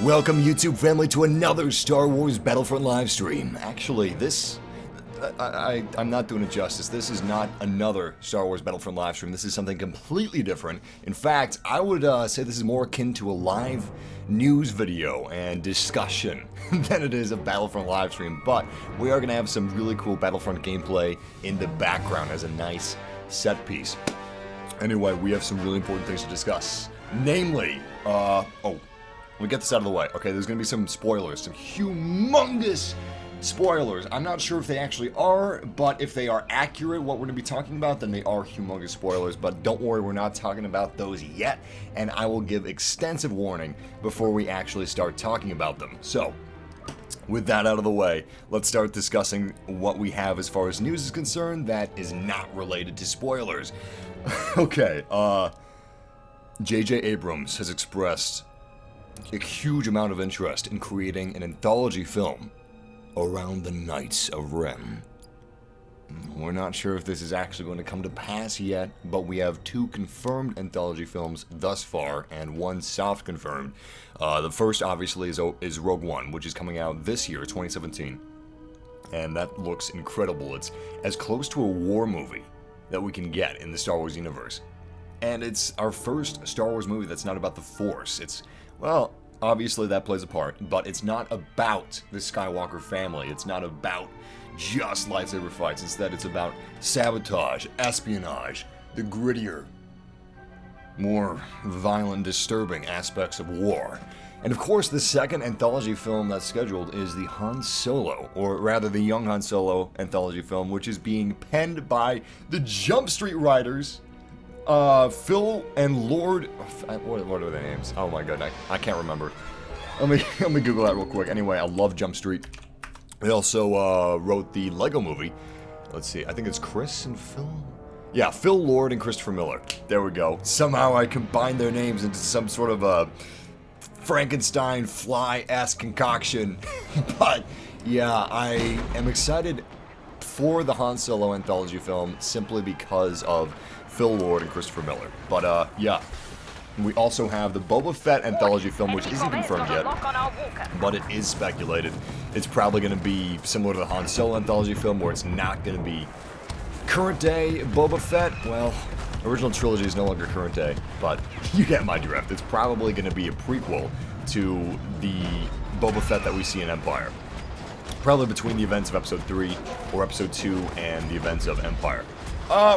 Welcome, YouTube family, to another Star Wars Battlefront livestream. Actually, I'm not doing it justice. This is not another Star Wars Battlefront livestream. This is something completely different. In fact, I would say this is more akin to a live news video and discussion than it is a Battlefront livestream. But we are going to have some really cool Battlefront gameplay in the background as a nice set piece. Anyway, we have some really important things to discuss. Namely, let me get this out of the way. Okay, there's going to be some spoilers, some humongous spoilers. I'm not sure if they actually are, but if they are accurate, what we're going to be talking about, then they are humongous spoilers. But don't worry, we're not talking about those yet, and I will give extensive warning before we actually start talking about them. So, with that out of the way, let's start discussing what we have as far as news is concerned that is not related to spoilers. Okay, J.J. Abrams has expressed a huge amount of interest in creating an anthology film around the Knights of Ren. We're not sure if this is actually going to come to pass yet, but we have 2 confirmed anthology films thus far, and 1 soft confirmed. The first, obviously, is Rogue One, which is coming out this year, 2017. And that looks incredible. It's as close to a war movie that we can get in the Star Wars universe. And it's our first Star Wars movie that's not about the Force. Well, obviously that plays a part, but it's not about the Skywalker family. It's not about just lightsaber fights. Instead, it's about sabotage, espionage, the grittier, more violent, disturbing aspects of war. And of course, the second anthology film that's scheduled is the Han Solo, or rather the Young Han Solo anthology film, which is being penned by the Jump Street writers, Phil and Lord, what are their names? Oh my god, I can't remember. Let me Google that real quick. Anyway, I love Jump Street. They also wrote the Lego movie. Let's see, I think it's Chris and Phil? Yeah, Phil Lord and Christopher Miller. There we go. Somehow I combined their names into some sort of a Frankenstein fly-esque concoction. But yeah, I am excited for the Han Solo anthology film simply because of Phil Lord and Christopher Miller. But yeah, we also have the Boba Fett anthology film, which isn't confirmed yet, but it is speculated. It's probably going to be similar to the Han Solo anthology film, where it's not going to be current day Boba Fett. Well, original trilogy is no longer current day, but you get my drift. It's probably going to be a prequel to the Boba Fett that we see in Empire. Probably between the events of Episode 3 or Episode 2 and the events of Empire.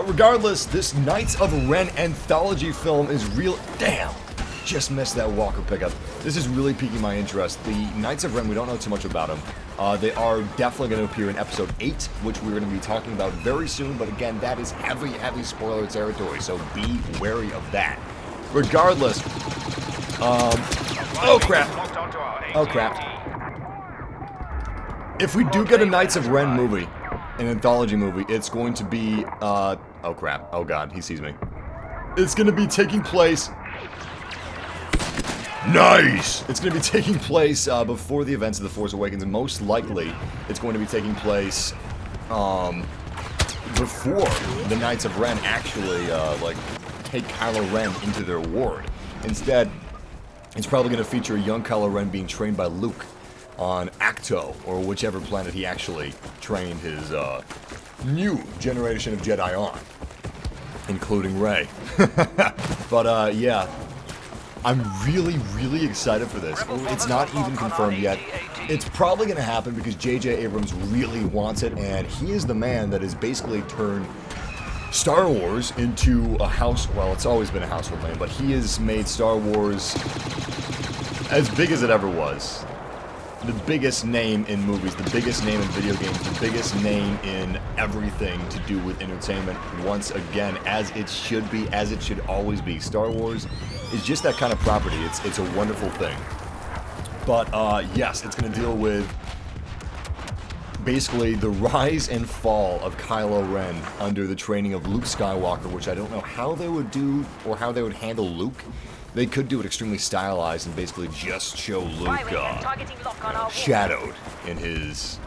Regardless, this Knights of Ren anthology film is real. Damn! Just missed that Walker pickup. This is really piquing my interest. The Knights of Ren, we don't know too much about them. They are definitely going to appear in Episode 8, which we're going to be talking about very soon, but again, that is heavy spoiler territory, so be wary of that. Regardless, oh crap. Oh crap. If we do get a Knights of Ren movie, an anthology movie, it's going to be, oh crap, oh god, he sees me. It's going to be taking place... Nice! It's going to be taking place before the events of The Force Awakens, and most likely, it's going to be taking place, before the Knights of Ren actually, take Kylo Ren into their ward. Instead, it's probably going to feature a young Kylo Ren being trained by Luke on Acto, or whichever planet he actually trained his new generation of Jedi on, including Rey. But yeah, I'm really excited for this. It's not even confirmed yet. It's probably going to happen because J.J. Abrams really wants it, and he is the man that has basically turned Star Wars into a house. Well, it's always been a household name, but he has made Star Wars as big as it ever was. The biggest name in movies, the biggest name in video games, the biggest name in everything to do with entertainment, once again, as it should be, as it should always be. Star Wars is just that kind of property. It's a wonderful thing. But, yes, it's going to deal with basically the rise and fall of Kylo Ren under the training of Luke Skywalker, which I don't know how they would do or how they would handle Luke. They could do it extremely stylized and basically just show Luke shadowed in his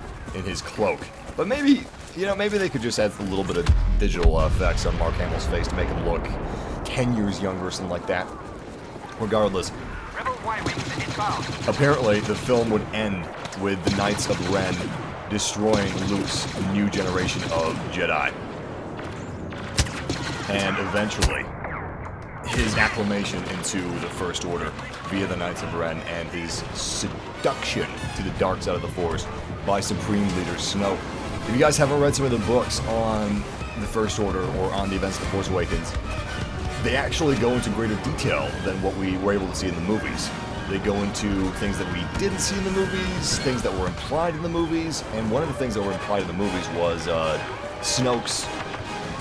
cloak. But maybe, you know, maybe they could just add a little bit of digital effects on Mark Hamill's face to make him look 10 years younger or something like that. Regardless, apparently the film would end with the Knights of Ren destroying Luke's new generation of Jedi. And eventually, his acclamation into the First Order via the Knights of Ren and his seduction to the dark side of the Force by Supreme Leader Snoke. If you guys haven't read some of the books on the First Order or on the events of The Force Awakens, they actually go into greater detail than what we were able to see in the movies. They go into things that we didn't see in the movies, things that were implied in the movies, and one of the things that were implied in the movies was Snoke's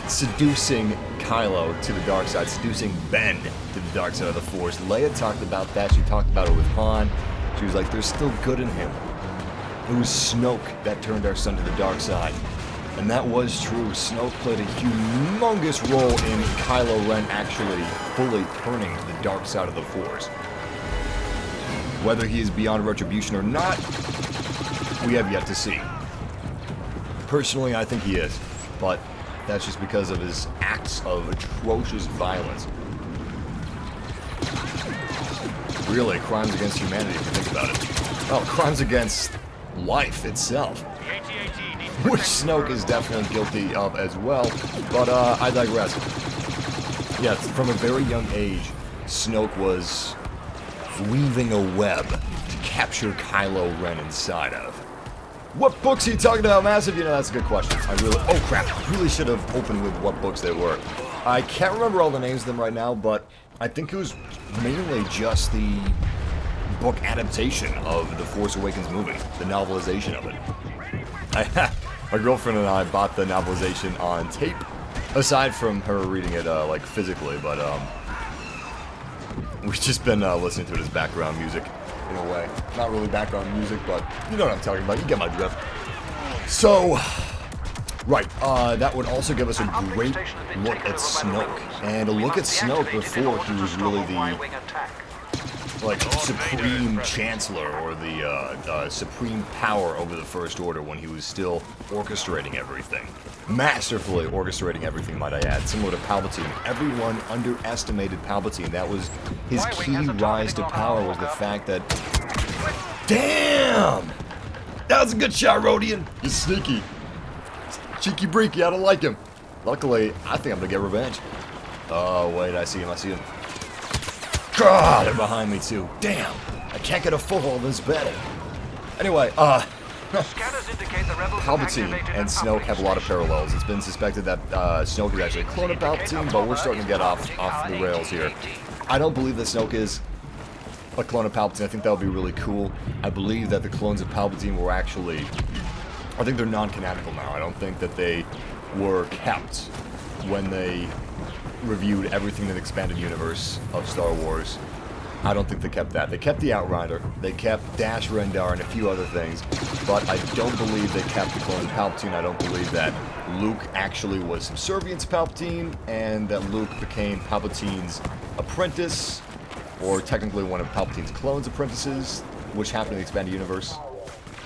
seducing Kylo to the dark side, seducing Ben to the dark side of the Force. Leia talked about that. She talked about it with Han. She was like, there's still good in him. It was Snoke that turned our son to the dark side. And that was true. Snoke played a humongous role in Kylo Ren actually fully turning to the dark side of the Force. Whether he is beyond retribution or not, we have yet to see. Personally, I think he is, but that's just because of his acts of atrocious violence. Really, crimes against humanity, if you think about it. Well, crimes against life itself. Which Snoke is definitely guilty of as well, but I digress. Yeah, from a very young age, Snoke was weaving a web to capture Kylo Ren inside of. What books are you talking about, Massive? You know, that's a good question. Oh crap, I really should have opened with what books they were. I can't remember all the names of them right now, but I think it was mainly just the book adaptation of the Force Awakens movie, the novelization of it. My girlfriend and I bought the novelization on tape, aside from her reading it like physically, but we've just been listening to it as background music in a way. Not really background music, but you know what I'm talking about. You get my drift. So, right, that would also give us a great look at Snoke, and a look at Snoke before he was really the like supreme chancellor or the supreme power over the First Order when he was still orchestrating everything. Masterfully orchestrating everything, might I add, similar to Palpatine. Everyone underestimated Palpatine. That was his key rise to power, was the fact that... Damn! That was a good shot, Rodian! He's sneaky. Cheeky breaky, I don't like him. Luckily, I think I'm gonna get revenge. Oh, wait, I see him. God, they're behind me too. Damn, I can't get a foothold in this battle. Anyway, Palpatine and Snoke have a lot of parallels. It's been suspected that Snoke is actually a clone of Palpatine, but we're starting to get off the rails here. I don't believe that Snoke is a clone of Palpatine. I think that would be really cool. I believe that the clones of Palpatine were actually... I think they're non-canonical now. I don't think that they were kept when they reviewed everything in the expanded universe of Star Wars. I don't think they kept that. They kept the Outrider, they kept Dash Rendar and a few other things, but I don't believe they kept the clone of Palpatine. I don't believe that Luke actually was subservient to Palpatine, and that Luke became Palpatine's apprentice, or technically one of Palpatine's clone's apprentices, which happened in the expanded universe.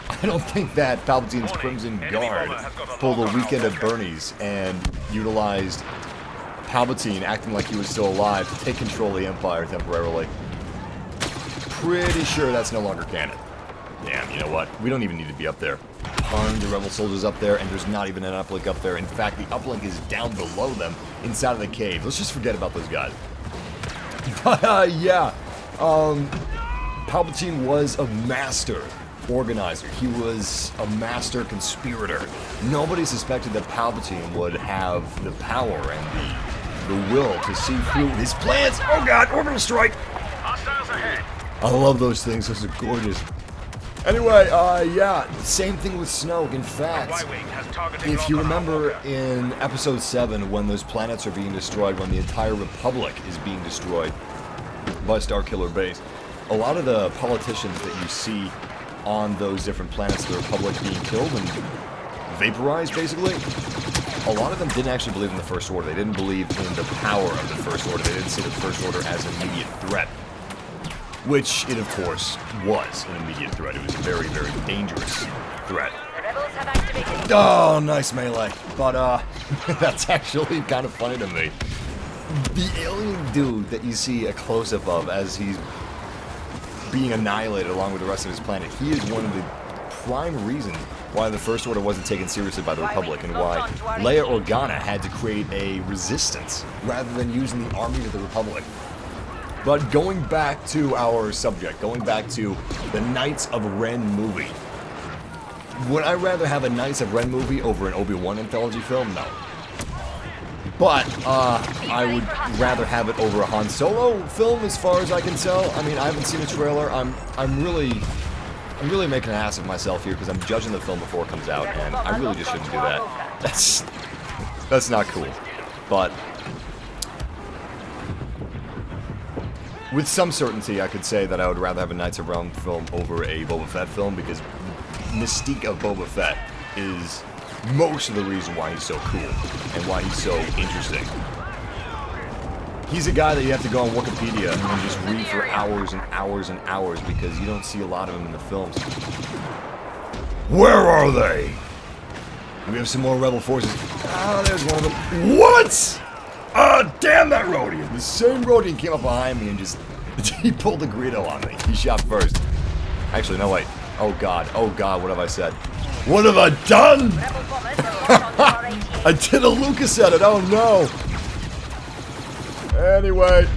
I don't think that Palpatine's Crimson Guard pulled a weekend at Bernie's and utilized Palpatine acting like he was still alive to take control of the Empire temporarily. Pretty sure that's no longer canon. Damn, you know what? We don't even need to be up there. Tons of rebel soldiers up there, and there's not even an uplink up there. In fact, the uplink is down below them, inside of the cave. Let's just forget about those guys. But, yeah. Palpatine was a master organizer. He was a master conspirator. Nobody suspected that Palpatine would have the power and the will to see through his plans. Oh god, orbital strike! Hostiles ahead. I love those things. Those are gorgeous. Anyway, yeah, same thing with Snoke. In fact, if you remember in Episode 7, when those planets are being destroyed, when the entire Republic is being destroyed by Starkiller Base, a lot of the politicians that you see on those different planets, the Republic being killed and vaporized, basically, a lot of them didn't actually believe in the First Order. They didn't believe in the power of the First Order. They didn't see the First Order as an immediate threat. Which it, of course, was an immediate threat. It was a very, very dangerous threat. Oh, nice melee. But, that's actually kind of funny to me. The alien dude that you see a close-up of as he's being annihilated along with the rest of his planet, he is one of the prime reasons why the First Order wasn't taken seriously by the Republic, and why Leia Organa had to create a resistance rather than using the armies of the Republic. But going back to our subject, going back to the Knights of Ren movie, would I rather have a Knights of Ren movie over an Obi-Wan anthology film? No. But I would rather have it over a Han Solo film, as far as I can tell. I mean, I haven't seen a trailer. I'm really making an ass of myself here because I'm judging the film before it comes out, and I really just shouldn't do that. That's not cool. But with some certainty, I could say that I would rather have a Knights of Ren film over a Boba Fett film, because mystique of Boba Fett is most of the reason why he's so cool and why he's so interesting. He's a guy that you have to go on Wikipedia and just read for hours and hours and hours, because you don't see a lot of him in the films. Where are they? We have some more rebel forces. Ah, there's one of them. What? Damn that Rodian! The same Rodian came up behind me and just... he pulled a Greedo on me. He shot first. Actually, no, wait. Oh god, what have I said? What have I done? I did a Lucas edit, oh no! Anyway,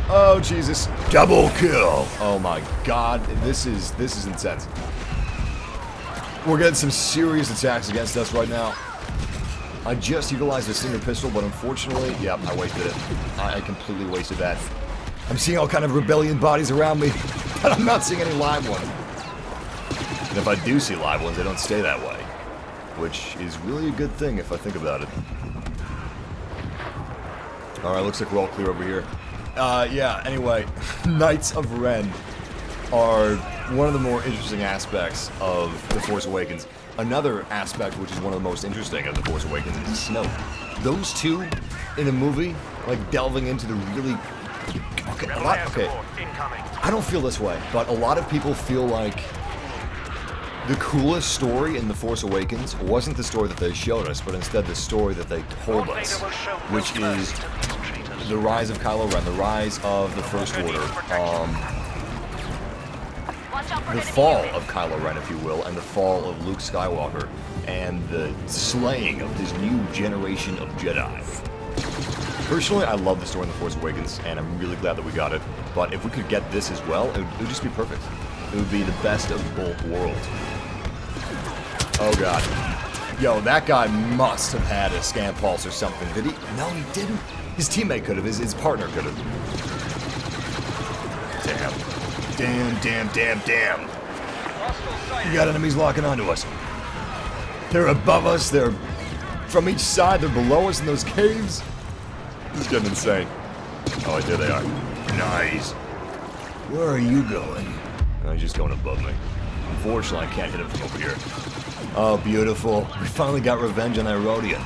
oh Jesus, double kill! Oh my god, this is intense. We're getting some serious attacks against us right now. I just utilized a Stinger pistol, but unfortunately, yep, I wasted it. I completely wasted that. I'm seeing all kind of rebellion bodies around me, but I'm not seeing any live ones. And if I do see live ones, they don't stay that way, which is really a good thing if I think about it. Alright, looks like we're all clear over here. Yeah, anyway, Knights of Ren are one of the more interesting aspects of The Force Awakens. Another aspect which is one of the most interesting of The Force Awakens is Snoke. Those two in a movie, like delving into the really... Okay, I don't feel this way, but a lot of people feel like the coolest story in The Force Awakens wasn't the story that they showed us, but instead the story that they told us, which is the rise of Kylo Ren, the rise of the First Order, the fall of Kylo Ren, if you will, and the fall of Luke Skywalker, and the slaying of this new generation of Jedi. Personally, I love the story in The Force Awakens, and I'm really glad that we got it, but if we could get this as well, it would just be perfect. It would be the best of both worlds. Oh god. Yo, that guy must have had a scan pulse or something. Did he? No, he didn't. His teammate could have. His partner could have. Damn. We got enemies locking onto us. They're above us. They're from each side. They're below us in those caves. This is getting insane. Oh, there they are. Nice. Where are you going? Oh, he's just going above me. Unfortunately, I can't hit him from over here. Oh, beautiful. We finally got revenge on that Rodian.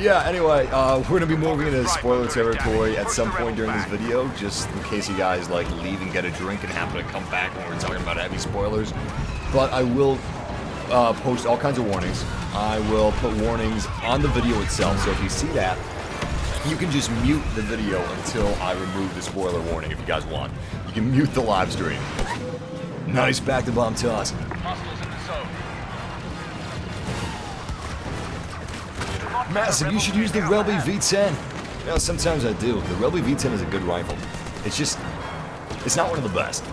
Yeah, anyway, we're going to be moving into spoiler territory at some point during this video, just in case you guys, like, leave and get a drink and happen to come back when we're talking about heavy spoilers. But I will post all kinds of warnings. I will put warnings on the video itself, so if you see that, you can just mute the video until I remove the spoiler warning if you guys want. You can mute the live stream. Nice back-to-bomb toss. Massive, you should use the Relby V10. You know, sometimes I do. The Relby V10 is a good rifle. It's just, it's not one of the best.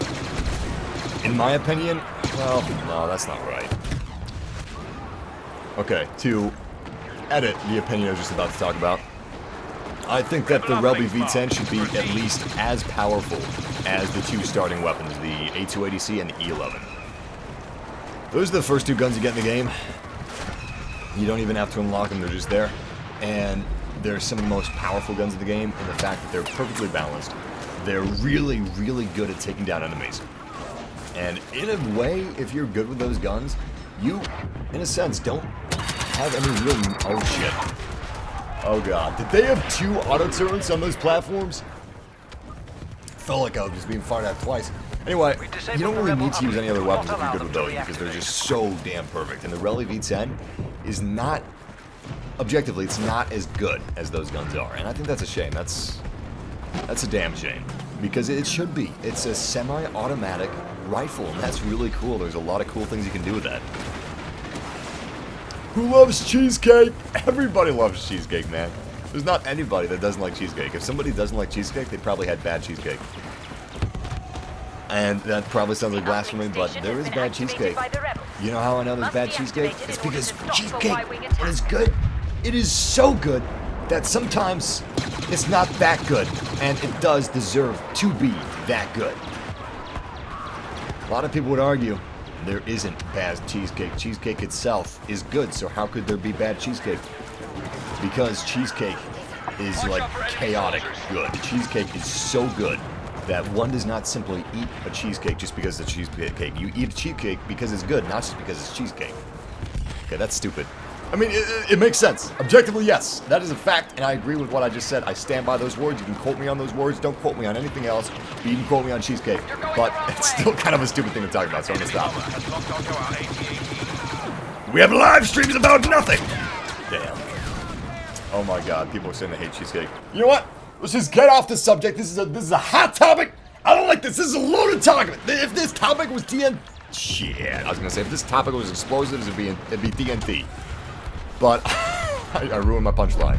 In my opinion, well, no, that's not right. Okay, to edit the opinion I was just about to talk about, I think that the Relby V10 should be at least as powerful as the two starting weapons, the A280C and the E11. Those are the first two guns you get in the game. You don't even have to unlock them, they're just there. And they're some of the most powerful guns in the game in the fact that they're perfectly balanced. They're really, really good at taking down enemies. And in a way, if you're good with those guns, you, in a sense, don't have any real... Oh, shit. Oh, God. Did they have two auto-turrets on those platforms? Felt like I was just being fired at twice. Anyway, you don't really need to use any other weapons if you're good with those, because they're just so damn perfect. And the Relby V10 is not objectively, it's not as good as those guns are. And I think that's a shame. That's a damn shame. Because it should be. It's a semi-automatic rifle, and that's really cool. There's a lot of cool things you can do with that. Who loves cheesecake? Everybody loves cheesecake, man. There's not anybody that doesn't like cheesecake. If somebody doesn't like cheesecake, they probably had bad cheesecake. And that probably sounds like blasphemy, but there is bad cheesecake. You know how I know there's bad cheesecake? It's because cheesecake, when it's good, it is so good that sometimes it's not that good, and it does deserve to be that good. A lot of people would argue there isn't bad cheesecake. Cheesecake itself is good, so how could there be bad cheesecake? Because cheesecake is like chaotic good. Cheesecake is so good that one does not simply eat a cheesecake just because it's a cheesecake. You eat a cheesecake because it's good, not just because it's cheesecake. Okay, that's stupid. I mean, it makes sense. Objectively, yes. That is a fact, and I agree with what I just said. I stand by those words. You can quote me on those words. Don't quote me on anything else. You can quote me on cheesecake. But it's still kind of a stupid thing to talk about, so I'm going to stop. We have live streams about nothing! Damn. Oh my god, people are saying they hate cheesecake. You know what? Let's just get off the subject. This is a hot topic. I don't like this. This is a loaded topic. If this topic was TNT... Shit. I was going to say, if this topic was explosives, it'd be TNT. But I ruined my punchline.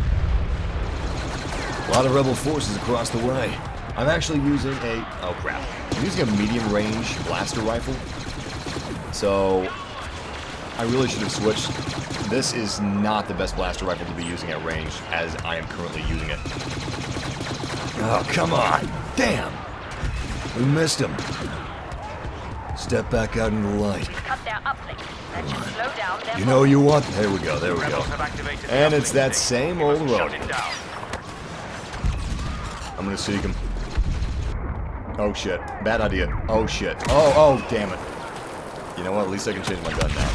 A lot of rebel forces across the way. I'm actually using a... Oh, crap. I'm using a medium-range blaster rifle. So, I really should have switched. This is not the best blaster rifle to be using at range, as I am currently using it. Oh, come on! Damn! We missed him. Step back out into the light. You know you want... There we go, there we go. And it's that same old road. I'm gonna seek him. Oh shit. Bad idea. Oh shit. Oh, damn it. You know what? At least I can change my gun now.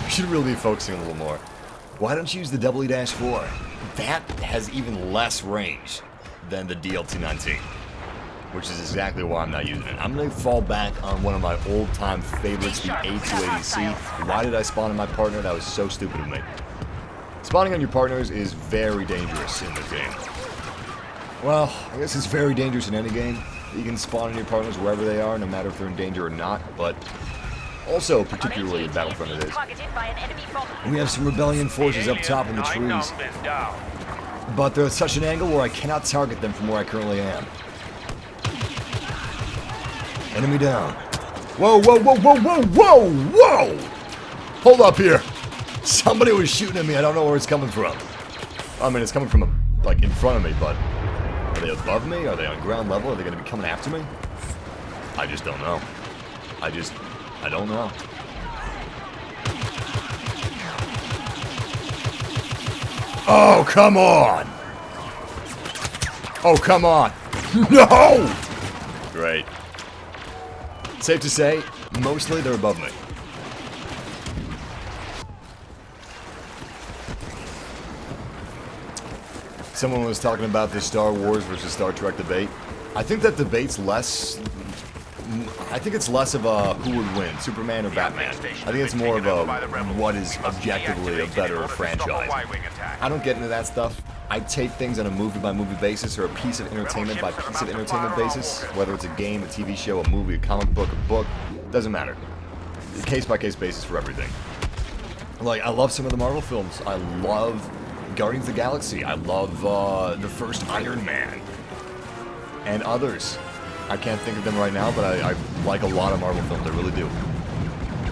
I should really be focusing a little more. Why don't you use the EE4? That has even less range than the DLT-19. Which is exactly why I'm not using it. I'm going to fall back on one of my old-time favorites, the A280C. Why did I spawn on my partner? That was so stupid of me. Spawning on your partners is very dangerous in this game. Well, I guess it's very dangerous in any game. You can spawn on your partners wherever they are, no matter if they're in danger or not, but also, particularly in Battlefront it is. We have some rebellion forces up top in the trees. But they're at such an angle where I cannot target them from where I currently am. Enemy down. Whoa, whoa, whoa, whoa, whoa, whoa, whoa! Hold up here. Somebody was shooting at me. I don't know where it's coming from. I mean, it's coming from, like, in front of me, but... Are they above me? Are they on ground level? Are they going to be coming after me? I just don't know. I don't know. Oh, come on! Oh, come on! No! Great. Safe to say, mostly they're above me. Someone was talking about the Star Wars versus Star Trek debate. I think that debate's less... I think it's less of a who would win, Superman or Batman. I think it's more of a what is objectively a better franchise. I don't get into that stuff. I take things on a movie-by-movie basis or a piece of entertainment by piece of entertainment basis, whether it's a game, a TV show, a movie, a comic book, a book, doesn't matter. Case-by-case basis for everything. Like, I love some of the Marvel films. I love Guardians of the Galaxy. I love the first Iron Man. And others. I can't think of them right now, but I like a lot of Marvel films. I really do.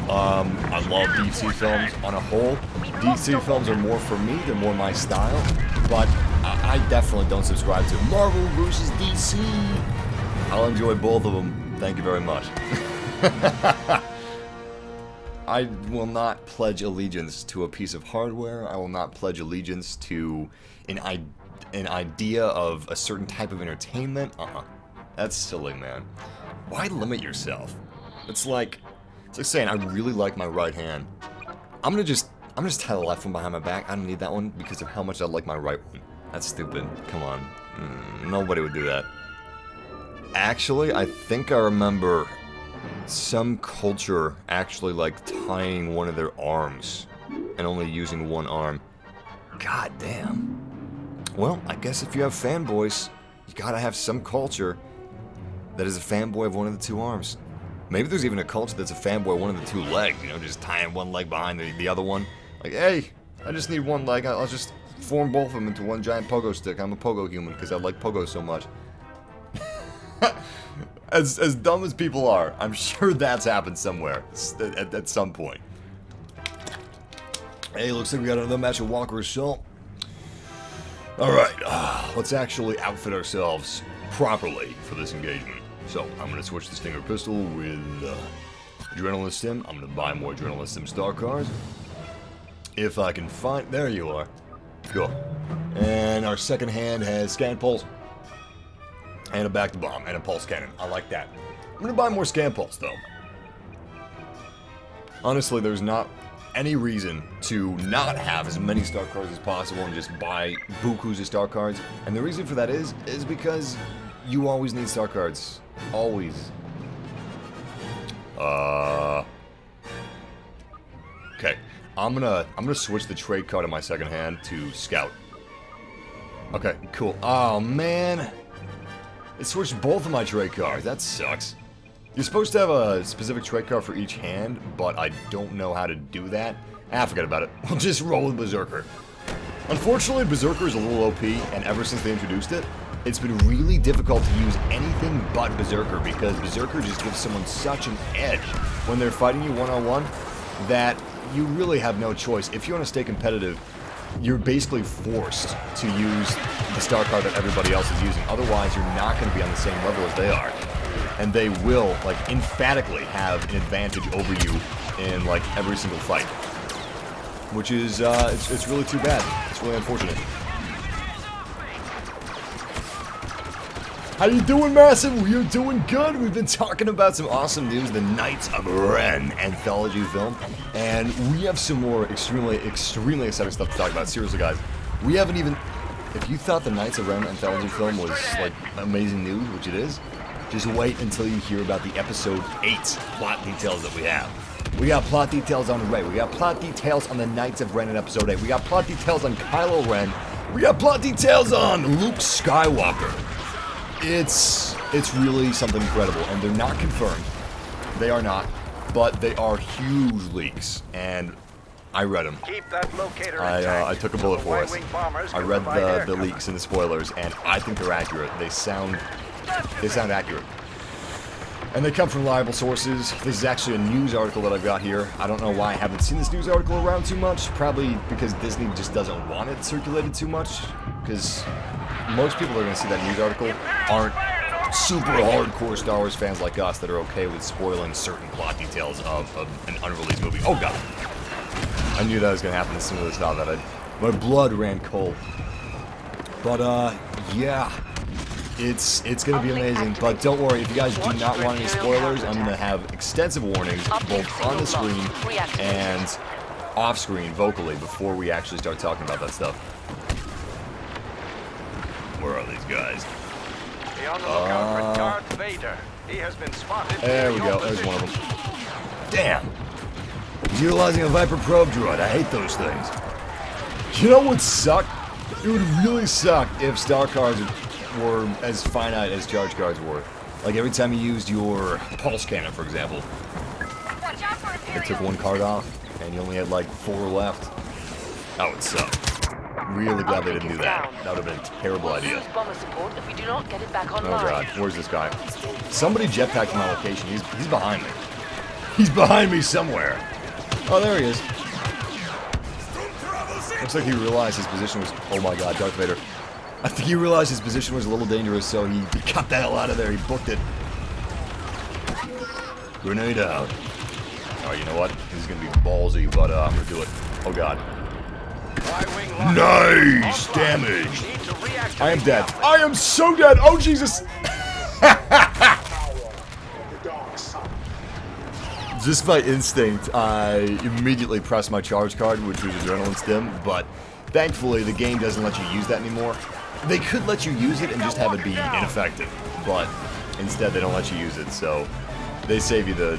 I love DC films on a whole. DC films are more for me, they're more my style, but I definitely don't subscribe to Marvel versus DC. I'll enjoy both of them. Thank you very much. I will not pledge allegiance to a piece of hardware. I will not pledge allegiance to an idea of a certain type of entertainment. That's silly, man. Why limit yourself? It's like saying I really like my right hand. I'm gonna just tie the left one behind my back. I don't need that one because of how much I like my right one. That's stupid. Come on. Nobody would do that. Actually, I think I remember some culture actually like tying one of their arms and only using one arm. God damn. Well, I guess if you have fanboys, you gotta have some culture that is a fanboy of one of the two arms. Maybe there's even a culture that's a fanboy of one of the two legs, you know, just tying one leg behind the other one. Like, hey, I just need one leg, I'll just form both of them into one giant pogo stick. I'm a pogo human because I like pogo so much. As dumb as people are, I'm sure that's happened somewhere at some point. Hey, looks like we got another match of Walker Assault. Alright, let's actually outfit ourselves properly for this engagement. So, I'm going to switch the Stinger pistol with Adrenaline Stim. I'm going to buy more Adrenaline Stim star cards. If I can find... There you are. Cool. And our second hand has Scan Pulse. And a back to bomb. And a Pulse Cannon. I like that. I'm going to buy more Scan Pulse, though. Honestly, there's not any reason to not have as many star cards as possible and just buy bukus of star cards. And the reason for that is because you always need star cards. Always. Okay. I'm gonna switch the trade card in my second hand to Scout. Okay, cool. Oh man. It switched both of my trade cards. That sucks. You're supposed to have a specific trade card for each hand, but I don't know how to do that. Ah, forget about it. We'll just roll with Berserker. Unfortunately, Berserker is a little OP, and ever since they introduced it, it's been really difficult to use anything but Berserker, because Berserker just gives someone such an edge when they're fighting you one-on-one that you really have no choice. If you want to stay competitive, you're basically forced to use the star card that everybody else is using. Otherwise, you're not going to be on the same level as they are. And they will, like, emphatically have an advantage over you in, like, every single fight. Which is, it's really too bad. It's really unfortunate. How you doing, Massive? We're doing good. We've been talking about some awesome news, the Knights of Ren anthology film. And we have some more extremely exciting stuff to talk about. Seriously, guys. We haven't even... If you thought the Knights of Ren anthology film was, like, amazing news, which it is, just wait until you hear about the episode 8 plot details that we have. We got plot details on Rey. We got plot details on the Knights of Ren in episode 8. We got plot details on Kylo Ren. We got plot details on Luke Skywalker. It's really something incredible, and they're not confirmed. They are not, but they are huge leaks, and I read them. I took a bullet for us. I read the leaks and the spoilers, and I think they're accurate. They sound accurate. And they come from reliable sources. This is actually a news article that I've got here. I don't know why I haven't seen this news article around too much. Probably because Disney just doesn't want it circulated too much. Because most people that are going to see that news article aren't super hardcore Star Wars fans like us that are okay with spoiling certain plot details of an unreleased movie. Oh god. I knew that was going to happen as soon as I saw that. My blood ran cold. But, yeah. It's going to be amazing, but don't worry, if you guys do not want any spoilers, I'm going to have extensive warnings, both on the screen and off-screen, vocally, before we actually start talking about that stuff. Where are these guys? There we go, there's one of them. Damn! He's utilizing a Viper probe droid, I hate those things. You know what would suck? It would really suck if star cards were as finite as charge cards were. Like every time you used your pulse cannon, for example, it took one card off, and you only had like 4 left. That would suck. Really glad they didn't do that. That would have been a terrible idea. Oh god, where's this guy? Somebody jetpacked my location. He's behind me. He's behind me somewhere. Oh, there he is. Looks like he realized his position was... Oh my god, Darth Vader. I think he realized his position was a little dangerous, so he got the hell out of there. He booked it. Grenade out. Alright, you know what? This is going to be ballsy, but I'm going to do it. Oh god. Nice damage! I am dead. I am so dead! Oh Jesus! Just by instinct, I immediately pressed my charge card, which was Adrenaline Stim, but thankfully the game doesn't let you use that anymore. They could let you use it and just have it be ineffective, but instead they don't let you use it, so they save you the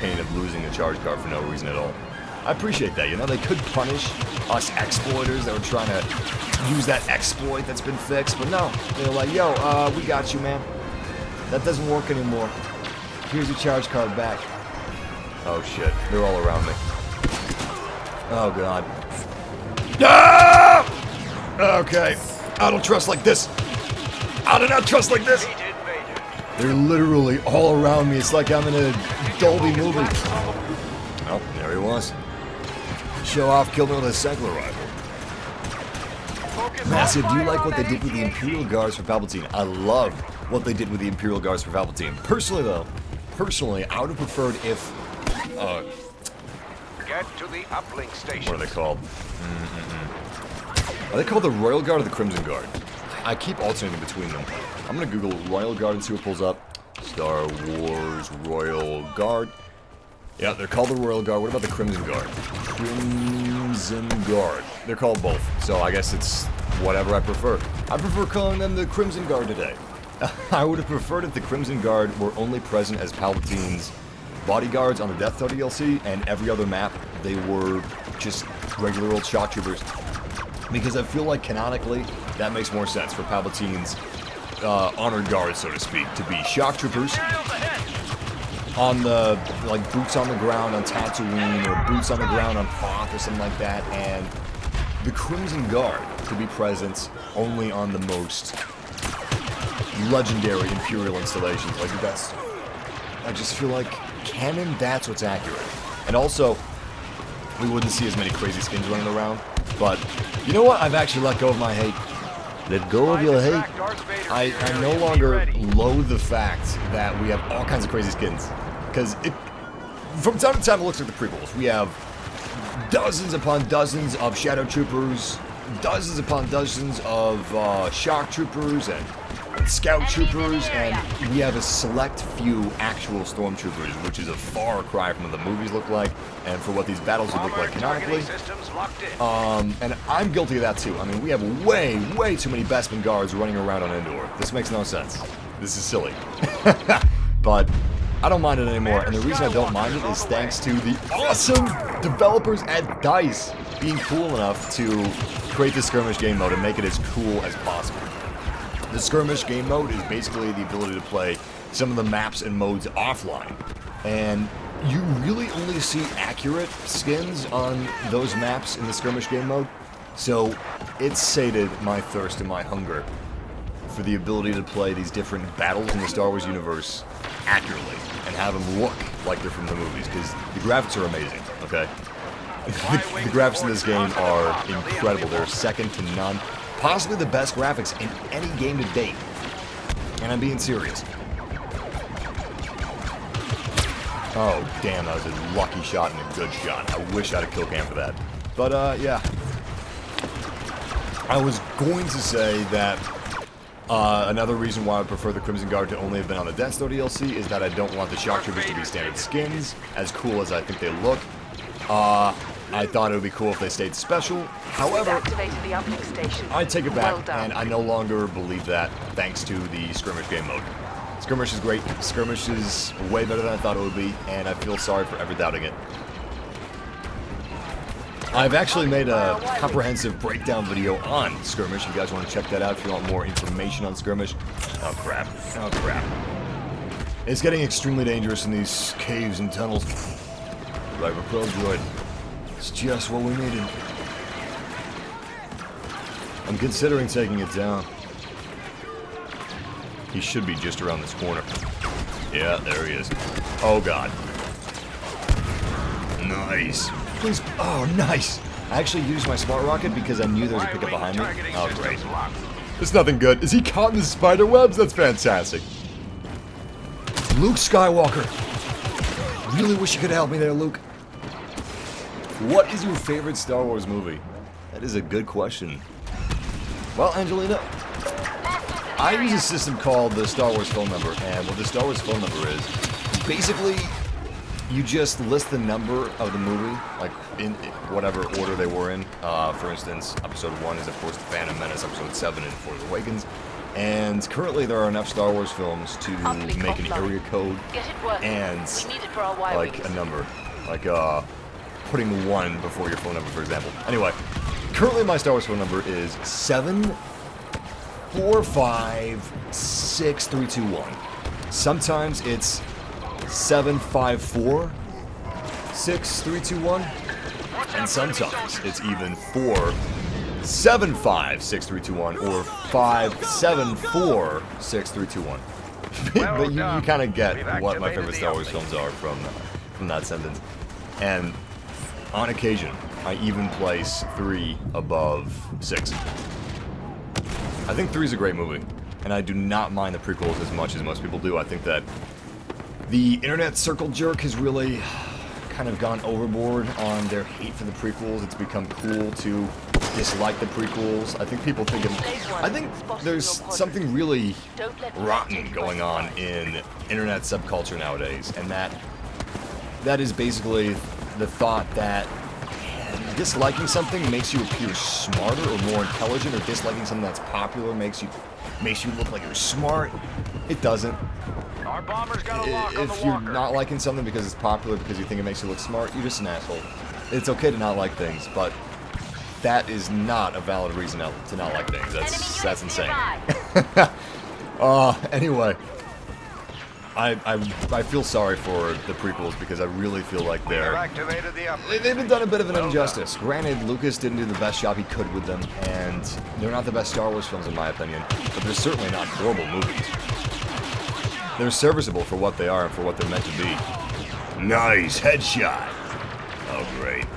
pain of losing a charge card for no reason at all. I appreciate that, you know? They could punish us exploiters that were trying to use that exploit that's been fixed, but no. They're like, yo, we got you, man. That doesn't work anymore. Here's your charge card back. Oh, shit. They're all around me. Oh, God. Ah! Okay. I don't trust like this. I do not trust like this. They're literally all around me. It's like I'm in a Dolby movie. Oh, there he was. Show off, killed me with a cycler rifle. Massive, do you like what they did with the Imperial Guards for Palpatine? I love what they did with the Imperial Guards for Palpatine. Personally, though, I would have preferred if... Get to the uplink station. What are they called? Are they called the Royal Guard or the Crimson Guard? I keep alternating between them. I'm gonna Google Royal Guard and see what pulls up. Star Wars Royal Guard. Yeah, they're called the Royal Guard. What about the Crimson Guard? Crimson Guard. They're called both, so I guess it's whatever I prefer. I prefer calling them the Crimson Guard today. I would have preferred if the Crimson Guard were only present as Palpatine's bodyguards on the Death Star DLC, and every other map they were just regular old shock troopers. Because I feel like canonically that makes more sense for Palpatine's honored guards, so to speak, to be shock troopers on the, like, boots on the ground on Tatooine, or boots on the ground on Hoth, or something like that, and the Crimson Guard to be present only on the most legendary Imperial installations. Like, that's, I just feel like canon, that's what's accurate. And also, we wouldn't see as many crazy skins running around, but you know what? I've actually let go of my hate. Let go of your hate. I no longer loathe the fact that we have all kinds of crazy skins. Because from time to time it looks like the prequels. We have dozens upon dozens of Shadow Troopers, dozens upon dozens of Shock Troopers and Scout Troopers, and we have a select few actual Stormtroopers, which is a far cry from what the movies look like, and for what these battles would look like canonically. And I'm guilty of that too. I mean, we have way too many Bespin guards running around on Endor. This makes no sense. This is silly. But I don't mind it anymore, and the reason I don't mind it is thanks to the awesome developers at DICE being cool enough to create the skirmish game mode and make it as cool as possible. The skirmish game mode is basically the ability to play some of the maps and modes offline, and you really only see accurate skins on those maps in the skirmish game mode, so it sated my thirst and my hunger for the ability to play these different battles in the Star Wars universe accurately and have them look like they're from the movies, because the graphics are amazing, okay? The graphics in this game are incredible. They're second to none. Possibly the best graphics in any game to date. And I'm being serious. Oh, damn, that was a lucky shot and a good shot. I wish I had a kill cam for that. But, yeah. I was going to say that another reason why I prefer the Crimson Guard to only have been on the Death Star DLC is that I don't want the Shock Troopers to be standard skins, as cool as I think they look. I thought it would be cool if they stayed special. However, I take it back, and I no longer believe that, thanks to the skirmish game mode. Skirmish is great. Skirmish is way better than I thought it would be, and I feel sorry for ever doubting it. I've actually made a comprehensive breakdown video on Skirmish. If you guys want to check that out, if you want more information on Skirmish. Oh crap. Oh crap. It's getting extremely dangerous in these caves and tunnels. Right, repel droid. It's just what we needed. I'm considering taking it down. He should be just around this corner. Yeah, there he is. Oh god. Nice. Please. Oh, nice. I actually used my smart rocket because I knew there was a pickup behind me. Oh, great. It's nothing good. Is he caught in the spider webs? That's fantastic. Luke Skywalker. Really wish you could help me there, Luke. What is your favorite Star Wars movie? That is a good question. Well, Angelina, I use a system called the Star Wars phone number, and what the Star Wars phone number is, basically, you just list the number of the movie, like in whatever order they were in. For instance, Episode 1 is, of course, The Phantom Menace, Episode 7 is Force Awakens. And currently there are enough Star Wars films to make an area code and, like, a number. Like, putting 1 before your phone number, for example. Anyway, currently my Star Wars phone number is 7456321. Sometimes it's 7546321, and sometimes it's even 4756321 or 5746321. But you kind of get what my favorite Star Wars films are from that sentence. And on occasion, I even place 3 above 6. I think 3 is a great movie, and I do not mind the prequels as much as most people do. I think that the internet circle jerk has really kind of gone overboard on their hate for the prequels. It's become cool to dislike the prequels. I think people think I think there's something really rotten going on in internet subculture nowadays, and that is basically the thought that disliking something makes you appear smarter or more intelligent, or disliking something that's popular makes you look like you're smart. It doesn't. Our bomber's got a lock on the If you're walker. not liking something because it's popular, because you think it makes you look smart, you're just an asshole. It's okay to not like things, but that is not a valid reason to not like things. That's insane. Anyway, I feel sorry for the prequels because I really feel like Activated the uplink. they've been done a bit of an injustice. Granted, Lucas didn't do the best job he could with them, and they're not the best Star Wars films in my opinion, but they're certainly not horrible movies. They're serviceable for what they are and for what they're meant to be. Nice headshot. Oh, great.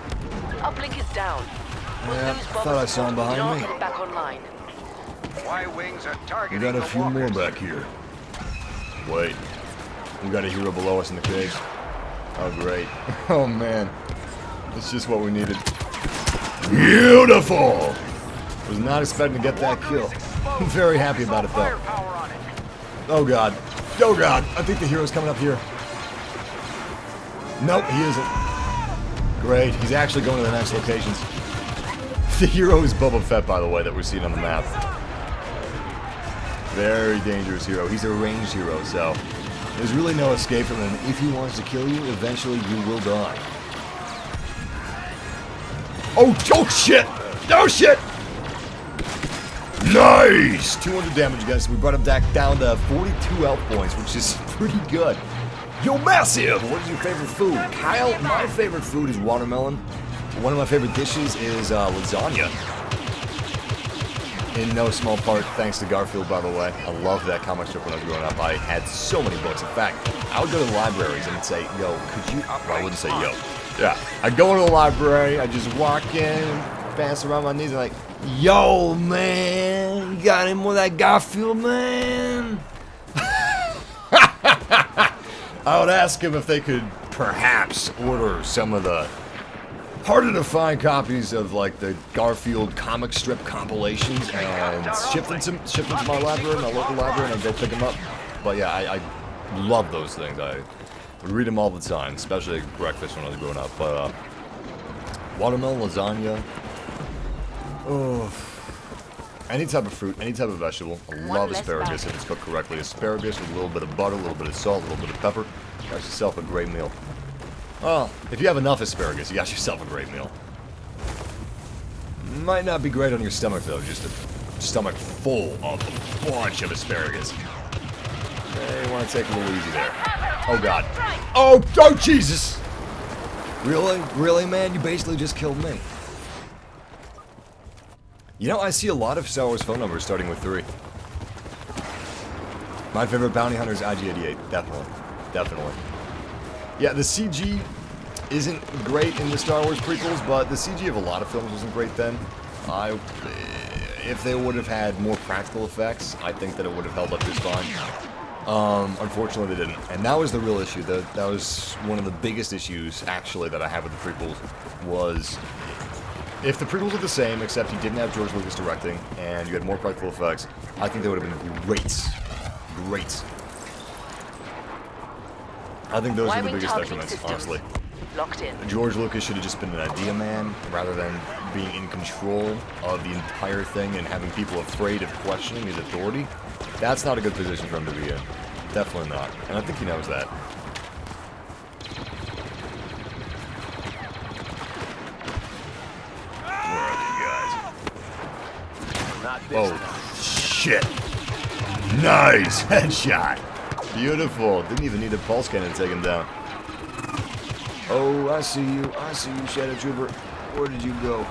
Uplink is down. Yeah, I thought I saw him behind me. Back online. Y-wings are We targeting got a the few more walkers. back here. Wait. We got a hero below us in the cage. Oh, great. Oh, man. That's just what we needed. Beautiful! Was not expecting to get that kill. I'm very happy about it, though. Firepower on it. Oh, God. Oh, God. I think the hero's coming up here. Nope, he isn't. Great. He's actually going to the next locations. The hero is Boba Fett, by the way, that we're seeing on the map. Very dangerous hero. He's a ranged hero, so there's really no escape from him. If he wants to kill you, eventually you will die. Oh shit! Oh, shit! Nice! 200 damage, guys. We brought him back down to 42 health points, which is pretty good. Yo, Massive! What is your favorite food? Kyle, my favorite food is watermelon. One of my favorite dishes is lasagna. In no small part thanks to Garfield, by the way. I loved that comic strip when I was growing up. I had so many books. In fact, I would go to the libraries and say, yo, could you... Well, I wouldn't say yo. Yeah. I'd go to the library, I'd just walk in, pass around my knees, and like, yo, man, you got any more of that Garfield, man? I would ask him if they could perhaps order some of the harder to find copies of like the Garfield comic strip compilations and ship them to my library, my local library, and I'd go pick them up. But yeah, I love those things. I would read them all the time, especially at breakfast when I was growing up. But watermelon, lasagna, oh, any type of fruit, any type of vegetable. I love asparagus if it's cooked correctly. Asparagus with a little bit of butter, a little bit of salt, a little bit of pepper. Got yourself a great meal. Well, if you have enough asparagus, you got yourself a great meal. Might not be great on your stomach, though. Just a stomach full of a bunch of asparagus. You want to take it a little easy there. Oh, God. Oh, Jesus! Really? Really, man? You basically just killed me. You know, I see a lot of Star Wars phone numbers starting with 3. My favorite bounty hunter is IG-88. Definitely. Definitely. Yeah, the CG isn't great in the Star Wars prequels, but the CG of a lot of films wasn't great then. If they would have had more practical effects, I think that it would have held up just fine. Unfortunately, they didn't. And that was the real issue. That was one of the biggest issues, actually, that I have with the prequels, was if the prequels were the same, except you didn't have George Lucas directing, and you had more practical effects, I think they would have been great. Great. I think those are the biggest detriments, honestly. Locked in. George Lucas should have just been an idea man, rather than being in control of the entire thing and having people afraid of questioning his authority. That's not a good position for him to be in. Definitely not. And I think he knows that. Oh, shit. Nice headshot. Beautiful. Didn't even need a pulse cannon to take him down. Oh, I see you. I see you, Shadow Trooper. Where did you go?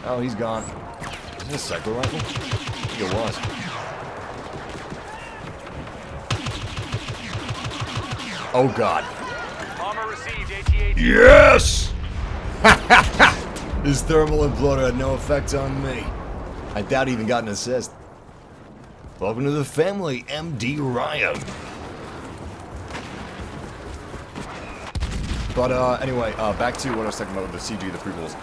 Oh, he's gone. Is that a cycle rifle? I think it was. Oh, God. Bomber received AT-AT. Yes! His thermal imploder had no effect on me. I doubt he even got an assist. Welcome to the family, MD Ryan. But anyway, back to what I was talking about with the CG, the prequels.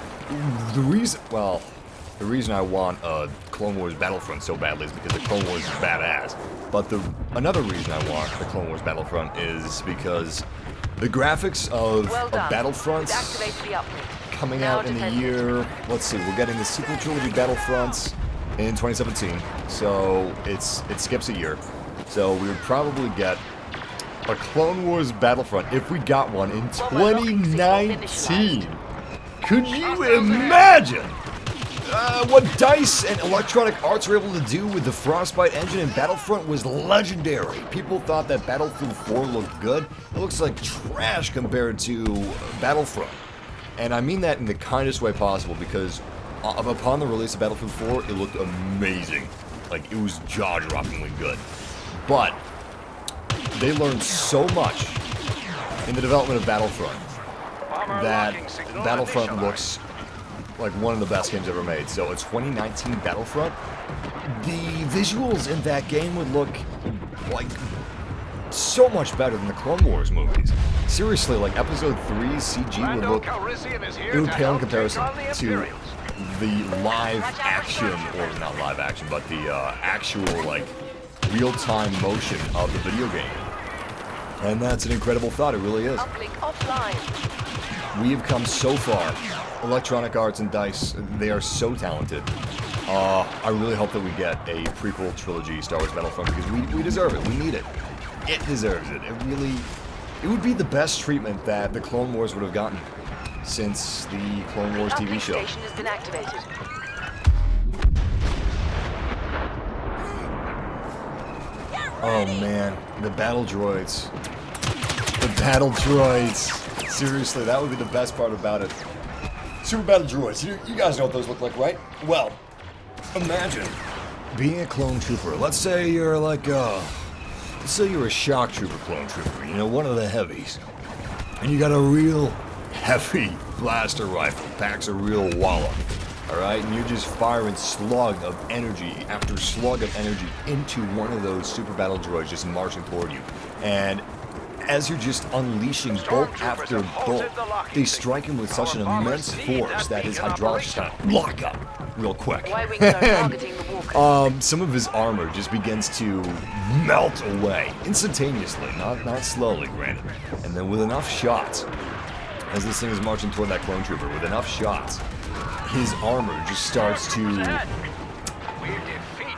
The reason I want Clone Wars Battlefront so badly is because the Clone Wars is badass. But another reason I want the Clone Wars Battlefront is because the graphics of Battlefront coming out in the year, let's see, we're getting the sequel trilogy Battlefronts in 2017, so it skips a year. So we would probably get a Clone Wars Battlefront if we got one in 2019. Could you imagine what DICE and Electronic Arts were able to do with the Frostbite engine in Battlefront was legendary. People thought that Battlefield 4 looked good. It looks like trash compared to Battlefront. And I mean that in the kindest way possible because upon the release of Battlefield 4, it looked amazing. Like, it was jaw-droppingly good. But they learned so much in the development of Battlefront that Battlefront looks like one of the best games ever made. So a 2019 Battlefront, the visuals in that game would look like so much better than the Clone Wars movies. Seriously, like Episode 3's CG would look, it would pale in comparison to the live action, or not live action, but the actual, like, real-time motion of the video game. And that's an incredible thought, it really is. We have come so far. Electronic Arts and DICE, they are so talented. I really hope that we get a prequel trilogy Star Wars Battlefront because we deserve it. We need it. It deserves it. It would be the best treatment that the Clone Wars would have gotten since the Clone Wars TV show. Station has been activated. Oh man, the battle droids. The battle droids. Seriously, that would be the best part about it. Super battle droids. You guys know what those look like, right? Well, imagine being a clone trooper. Let's say you're like let's say you're a shock trooper clone trooper, you know, one of the heavies. And you got a real heavy blaster rifle, packs a real wallop. Alright, and you're just firing slug of energy after slug of energy into one of those super battle droids just marching toward you. And as you're just unleashing bolt after bolt, they strike him with such an immense force that his hydraulics just kind of lock up real quick. And, some of his armor just begins to melt away instantaneously, not slowly, granted. And then with enough shots, as this thing is marching toward that clone trooper, with enough shots, his armor just starts to...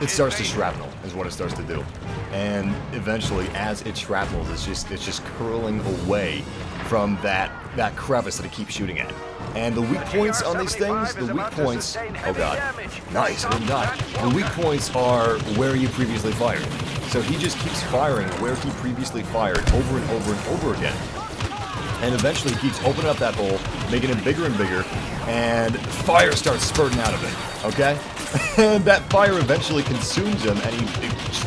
It starts to shrapnel, is what it starts to do. And eventually, as it shrapnels, it's just curling away from that crevice that it keeps shooting at. And the weak points on these things, the weak points... Oh god. Nice, I didn't die. The weak points are where you previously fired. So he just keeps firing where he previously fired over and over and over again. And eventually he keeps opening up that hole, making it bigger and bigger, and fire starts spurting out of it, okay? And that fire eventually consumes him, and he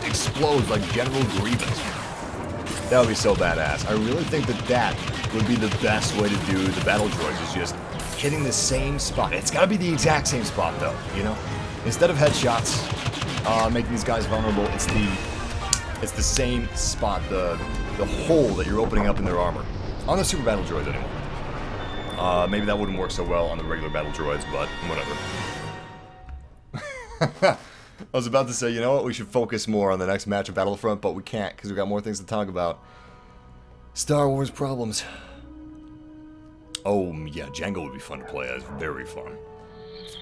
explodes like General Grievous. That would be so badass. I really think that would be the best way to do the battle droids, is just hitting the same spot. It's gotta be the exact same spot, though, you know? Instead of headshots, making these guys vulnerable, it's the same spot, the hole that you're opening up in their armor. On the super battle droids, anyway. Maybe that wouldn't work so well on the regular battle droids, but whatever. I was about to say, you know what, we should focus more on the next match of Battlefront, but we can't, because we've got more things to talk about. Star Wars problems. Oh, yeah, Django would be fun to play as. Very fun.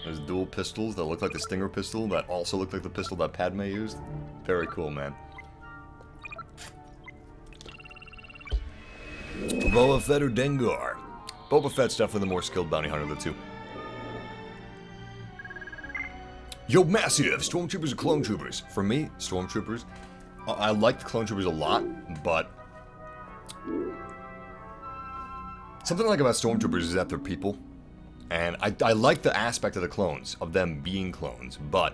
There's dual pistols that look like the Stinger pistol, that also look like the pistol that Padme used. Very cool, man. Boba Fett or Dengar? Boba Fett's definitely the more skilled bounty hunter of the two. Yo, Massive, Stormtroopers or Clone Troopers? For me, Stormtroopers. I like the Clone Troopers a lot, but something I like about Stormtroopers is that they're people. And I like the aspect of the clones, of them being clones, but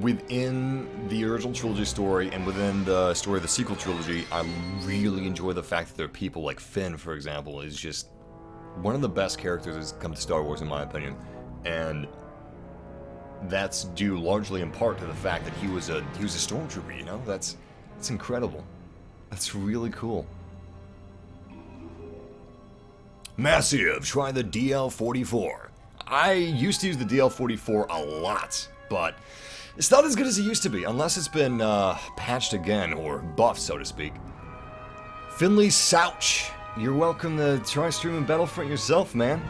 within the original trilogy story and within the story of the sequel trilogy, I really enjoy the fact that they're people. Like Finn, for example, is just one of the best characters that's come to Star Wars, in my opinion. And that's due largely in part to the fact that he was a stormtrooper, you know? That's incredible. That's really cool. Massive, try the DL44. I used to use the DL44 a lot, but it's not as good as it used to be, unless it's been patched again, or buffed, so to speak. Finley Souch, you're welcome to try streaming Battlefront yourself, man.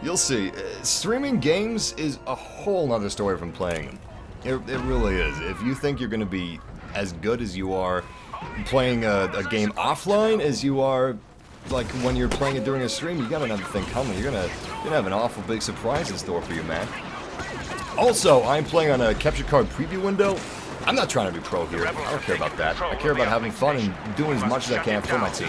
You'll see. Streaming games is a whole nother story from playing them. It really is. If you think you're going to be as good as you are playing a game offline as you are like when you're playing it during a stream, you got another thing coming. You're gonna have an awful big surprise in store for you, man. Also, I'm playing on a capture card preview window. I'm not trying to be pro here. I don't care about that. I care about having fun and doing as much as I can for my team.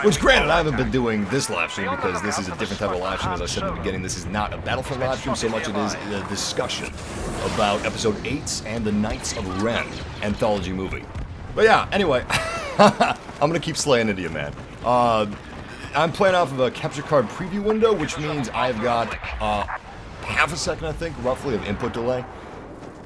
Which, granted, I haven't been doing this live stream because this is a different type of live stream. As I said in the beginning, this is not a Battlefront live stream so much it is a discussion about Episode 8 and the Knights of Ren anthology movie. But yeah, anyway, I'm gonna keep slaying into you, man. I'm playing off of a capture card preview window, which means I've got half a second, I think, roughly, of input delay.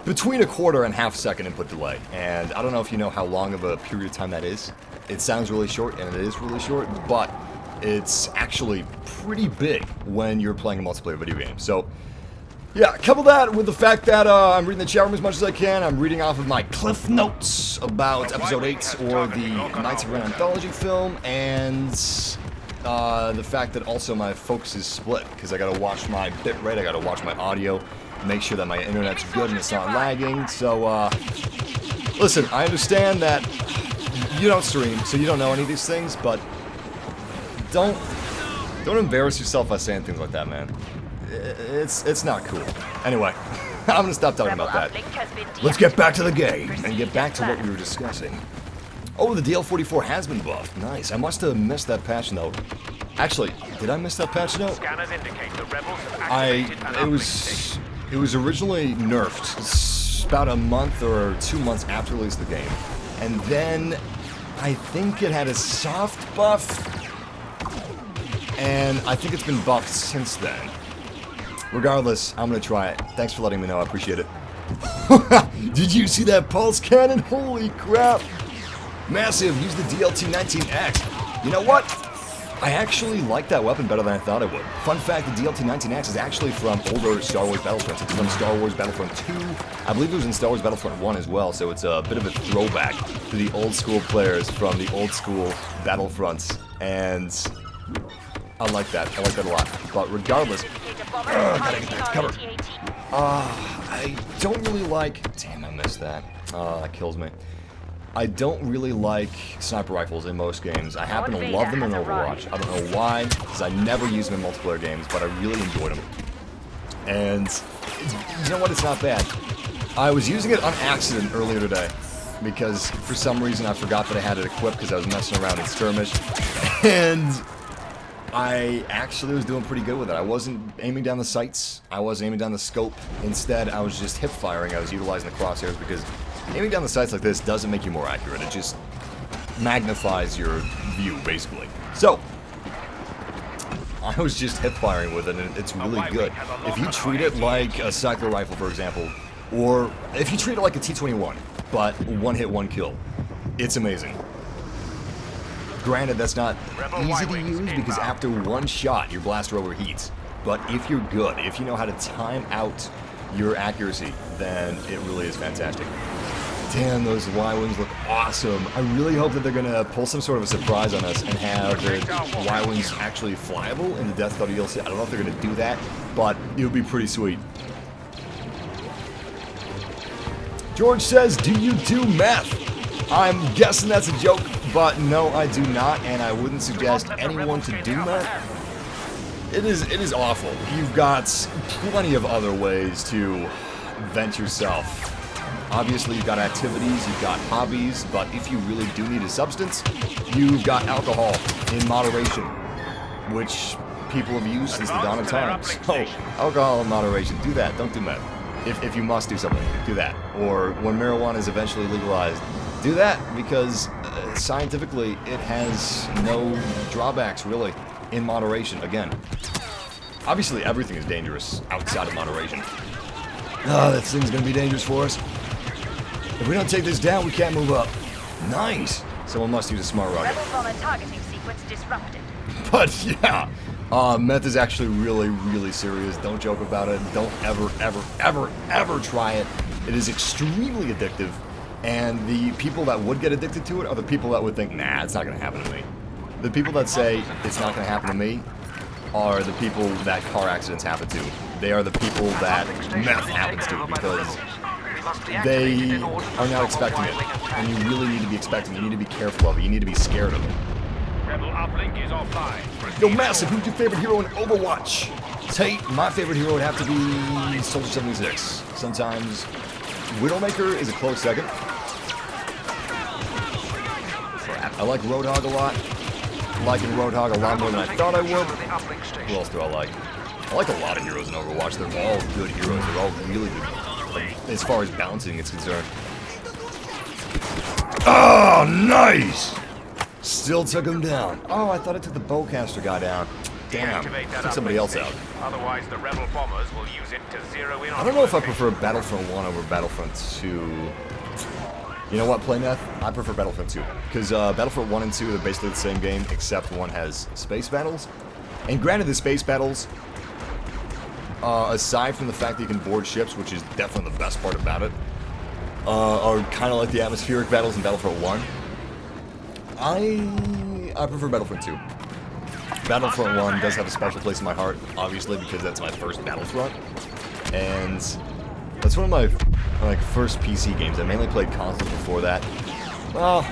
Between a quarter and half a second input delay. And I don't know if you know how long of a period of time that is. It sounds really short, and it is really short, but it's actually pretty big when you're playing a multiplayer video game. So, yeah, couple that with the fact that I'm reading the chat room as much as I can. I'm reading off of my cliff notes about Episode 8 or the Knights of Ren anthology film, and the fact that also my focus is split, because I gotta watch my bitrate, I gotta watch my audio, make sure that my internet's good and it's not lagging. So, listen, I understand that you don't stream, so you don't know any of these things, but don't embarrass yourself by saying things like that, man. It's not cool. Anyway, I'm gonna stop talking about that. Let's get back to the game and get back to what we were discussing. Oh, the DL44 has been buffed. Nice. I must have missed that patch note. Actually, did I miss that patch note? Scanners indicate the rebels have activated an uplink. It was originally nerfed about a month or 2 months after release of the game. And then I think it had a soft buff, and I think it's been buffed since then. Regardless, I'm gonna try it. Thanks for letting me know, I appreciate it. Did you see that pulse cannon? Holy crap! Massive, use the DLT-19X. You know what? I actually like that weapon better than I thought I would. Fun fact, the DLT-19X is actually from older Star Wars Battlefront. It's from Star Wars Battlefront 2. I believe it was in Star Wars Battlefront 1 as well, so it's a bit of a throwback to the old school players from the old school Battlefronts. And I like that. I like that a lot. But regardless, gotta get back to cover. I don't really like... Damn, I missed that. That kills me. I don't really like sniper rifles in most games. I happen to love them in Overwatch. I don't know why, because I never use them in multiplayer games, but I really enjoyed them. And you know what? It's not bad. I was using it on accident earlier today, because for some reason I forgot that I had it equipped because I was messing around in skirmish. And I actually was doing pretty good with it. I wasn't aiming down the sights. I wasn't aiming down the scope. Instead, I was just hip firing. I was utilizing the crosshairs because aiming down the sights like this doesn't make you more accurate. It just magnifies your view, basically. So, I was just hip firing with it, and it's really good. If you treat it like a cycler rifle, for example, or if you treat it like a T-21, but one hit, one kill, it's amazing. Granted, that's not easy to use because after one shot, your blaster overheats. But if you're good, if you know how to time out your accuracy, then it really is fantastic. Damn, those Y-Wings look awesome. I really hope that they're going to pull some sort of a surprise on us and have the Y-Wings actually flyable in the Death Star DLC. I don't know if they're going to do that, but it would be pretty sweet. George says, do you do meth? I'm guessing that's a joke, but no, I do not, and I wouldn't suggest anyone to do meth. It is awful. You've got plenty of other ways to vent yourself. Obviously, you've got activities, you've got hobbies, but if you really do need a substance, you've got alcohol in moderation, which people have used since the dawn of time. So, alcohol in moderation. Do that. Don't do meth. If you must do something, do that. Or when marijuana is eventually legalized, do that, because scientifically it has no drawbacks, really, in moderation. Again, obviously everything is dangerous outside of moderation. Oh, that thing's gonna be dangerous for us. If we don't take this down, we can't move up. Nice! Someone must use a smart rocket. Rebel bomber targeting sequence disrupted. But yeah, meth is actually really, really serious. Don't joke about it. Don't ever, ever, ever, ever try it. It is extremely addictive. And the people that would get addicted to it are the people that would think, nah, it's not gonna happen to me. The people that say it's not gonna happen to me are the people that car accidents happen to. They are the people that meth happens to, because they are not expecting it. And you really need to be expecting it. You need to be careful of it. You need to be scared of it. Rebel uplink is offline. Yo, Massive, who's your favorite hero in Overwatch? Tate, my favorite hero would have to be Soldier 76. Sometimes Widowmaker is a close second. I like Roadhog a lot. I'm liking Roadhog a lot more than I thought I would. Who else do I like? I like a lot of heroes in Overwatch. They're all good heroes. They're all really good, like, as far as balancing is concerned. Oh, nice! Still took him down. Oh, I thought I took the bowcaster guy down. Damn, took somebody else out. Otherwise, the rebel bombers will use it to zero in on. I don't know if I prefer Battlefront 1 over Battlefront 2. You know what, Playmeth? I prefer Battlefront 2. Because Battlefront 1 and 2 are basically the same game, except one has space battles. And granted, the space battles, aside from the fact that you can board ships, which is definitely the best part about it, are kind of like the atmospheric battles in Battlefront 1. I prefer Battlefront 2. Battlefront 1 does have a special place in my heart, obviously, because that's my first Battlefront. And that's one of my first PC games. I mainly played consoles before that. Well,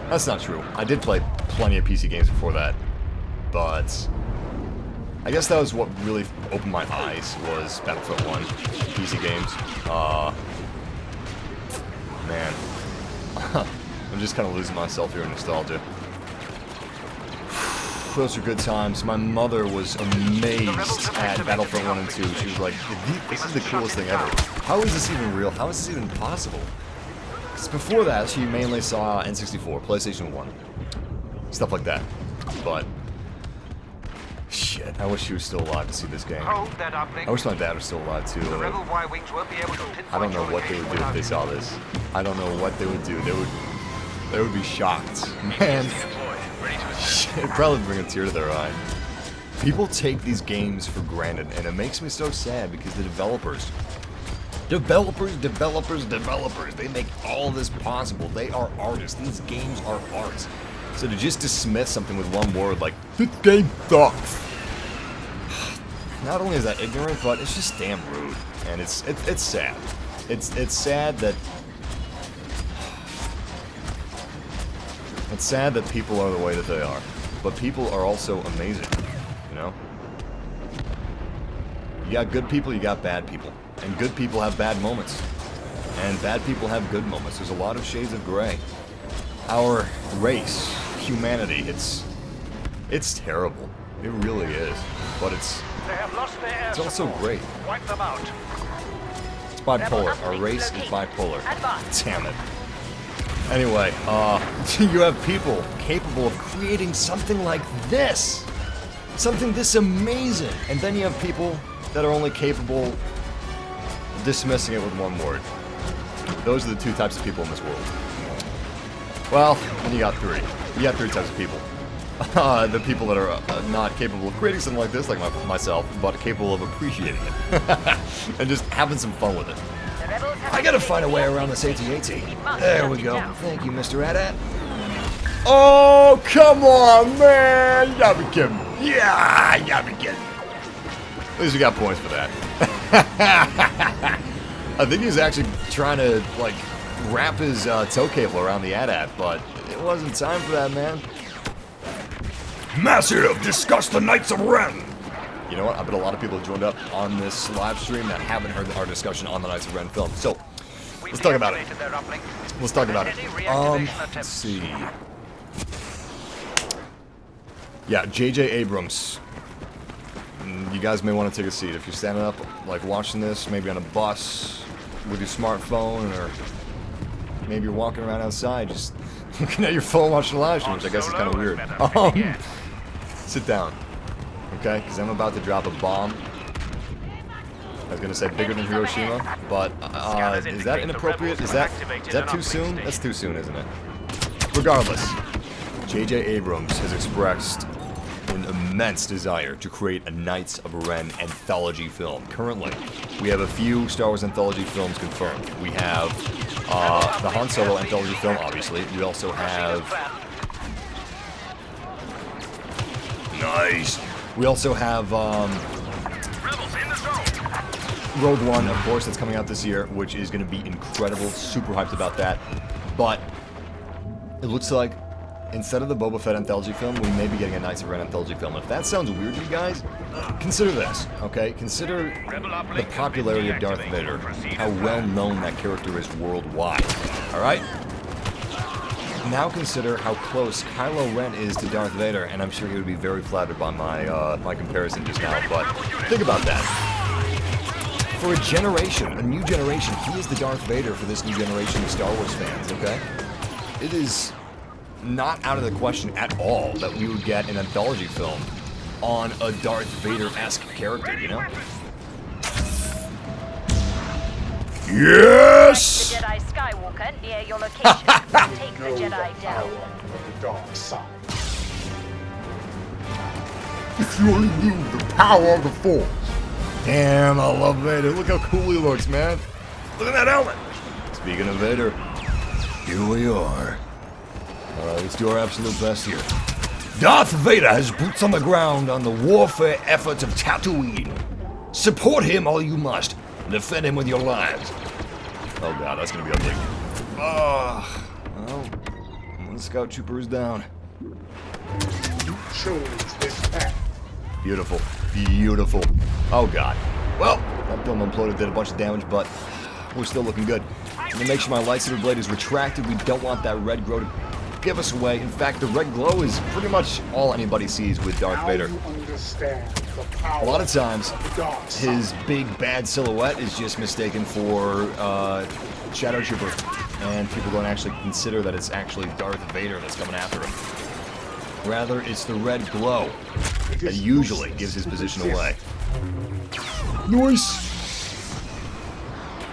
that's not true. I did play plenty of PC games before that, but I guess that was what really opened my eyes, was Battlefront 1 PC games. Man, I'm just kind of losing myself here in nostalgia. Those are good times. My mother was amazed at Battlefront 1 and 2. She was like, this is the coolest thing ever. How is this even real? How is this even possible? Because before that, she mainly saw N64, PlayStation 1. Stuff like that. But, shit, I wish she was still alive to see this game. I wish my dad was still alive too. I don't know what they would do if they saw this. I don't know what they would do. They would be shocked. Man. It'd probably bring a tear to their eye. People take these games for granted, and it makes me so sad, because the developers, they make all this possible. They are artists. These games are art. So to just dismiss something with one word like, this game sucks, not only is that ignorant, but it's just damn rude. And it's sad. It's sad that people are the way that they are. But people are also amazing, you know? You got good people, you got bad people. And good people have bad moments. And bad people have good moments. There's a lot of shades of gray. Our race, humanity, it's terrible. It really is. But it's also great. Wipe them out. It's bipolar. Our race is bipolar. Damn it. Anyway, you have people capable of creating something like this. Something this amazing. And then you have people that are only capable of dismissing it with one word. Those are the two types of people in this world. Well, then you got three. You got three types of people. The people that are not capable of creating something like this, like myself, but capable of appreciating it. And just having some fun with it. I gotta find a way around this AT-AT. There we go. Thank you, Mr. AT-AT. Oh, come on, man! You gotta be kidding. Yeah, you gotta be kidding. At least you got points for that. I think he was actually trying to, like, wrap his tow cable around the AT-AT, but it wasn't time for that, man. Massive, discuss the Knights of Ren! You know what? I bet a lot of people have joined up on this live stream that haven't heard our discussion on the Knights of Ren film. So, let's talk about it. Let's talk about it. Let's see. Yeah, J.J. Abrams. You guys may want to take a seat. If you're standing up, like watching this, maybe on a bus, with your smartphone, or maybe you're walking around outside, just looking at your phone watching a live stream, which I guess is kind of weird. Sit down. Okay? Because I'm about to drop a bomb. I was going to say bigger than Hiroshima, but is that inappropriate? Is that too soon? That's too soon, isn't it? Regardless, J.J. Abrams has expressed an immense desire to create a Knights of Ren anthology film. Currently, we have a few Star Wars anthology films confirmed. We have the Han Solo anthology film, obviously. We also have... Nice! We also have Rogue One, of course, that's coming out this year, which is going to be incredible. Super hyped about that. But it looks like instead of the Boba Fett anthology film, we may be getting a Knights of Ren anthology film. If that sounds weird to you guys, consider this, okay? Consider the popularity of Darth Vader, how well known that character is worldwide, alright? Now consider how close Kylo Ren is to Darth Vader, and I'm sure he would be very flattered by my, my comparison just now, but think about that. For a generation, a new generation, he is the Darth Vader for this new generation of Star Wars fans, okay? It is not out of the question at all that we would get an anthology film on a Darth Vader-esque character, you know? Yes! The Jedi Skywalker near your location. Take the Jedi down. The dark side. If you only knew the power of the Force. Damn, I love Vader. Look how cool he looks, man. Look at that helmet. Speaking of Vader, here we are. Alright, let's do our absolute best here. Darth Vader has boots on the ground on the warfare efforts of Tatooine. Support him all you must. Defend him with your lives. Oh god, that's gonna be ugly. Well, one scout trooper is down. You chose this path. Beautiful. Beautiful. Oh god. Well, that dome imploded, did a bunch of damage, but we're still looking good. I'm gonna make sure my lightsaber blade is retracted. We don't want that red glow to give us away. In fact, the red glow is pretty much all anybody sees with Darth Vader. A lot of times, his big bad silhouette is just mistaken for Shadow Trooper, and people don't actually consider that it's actually Darth Vader that's coming after him. Rather, it's the red glow that usually gives his position away. Nice!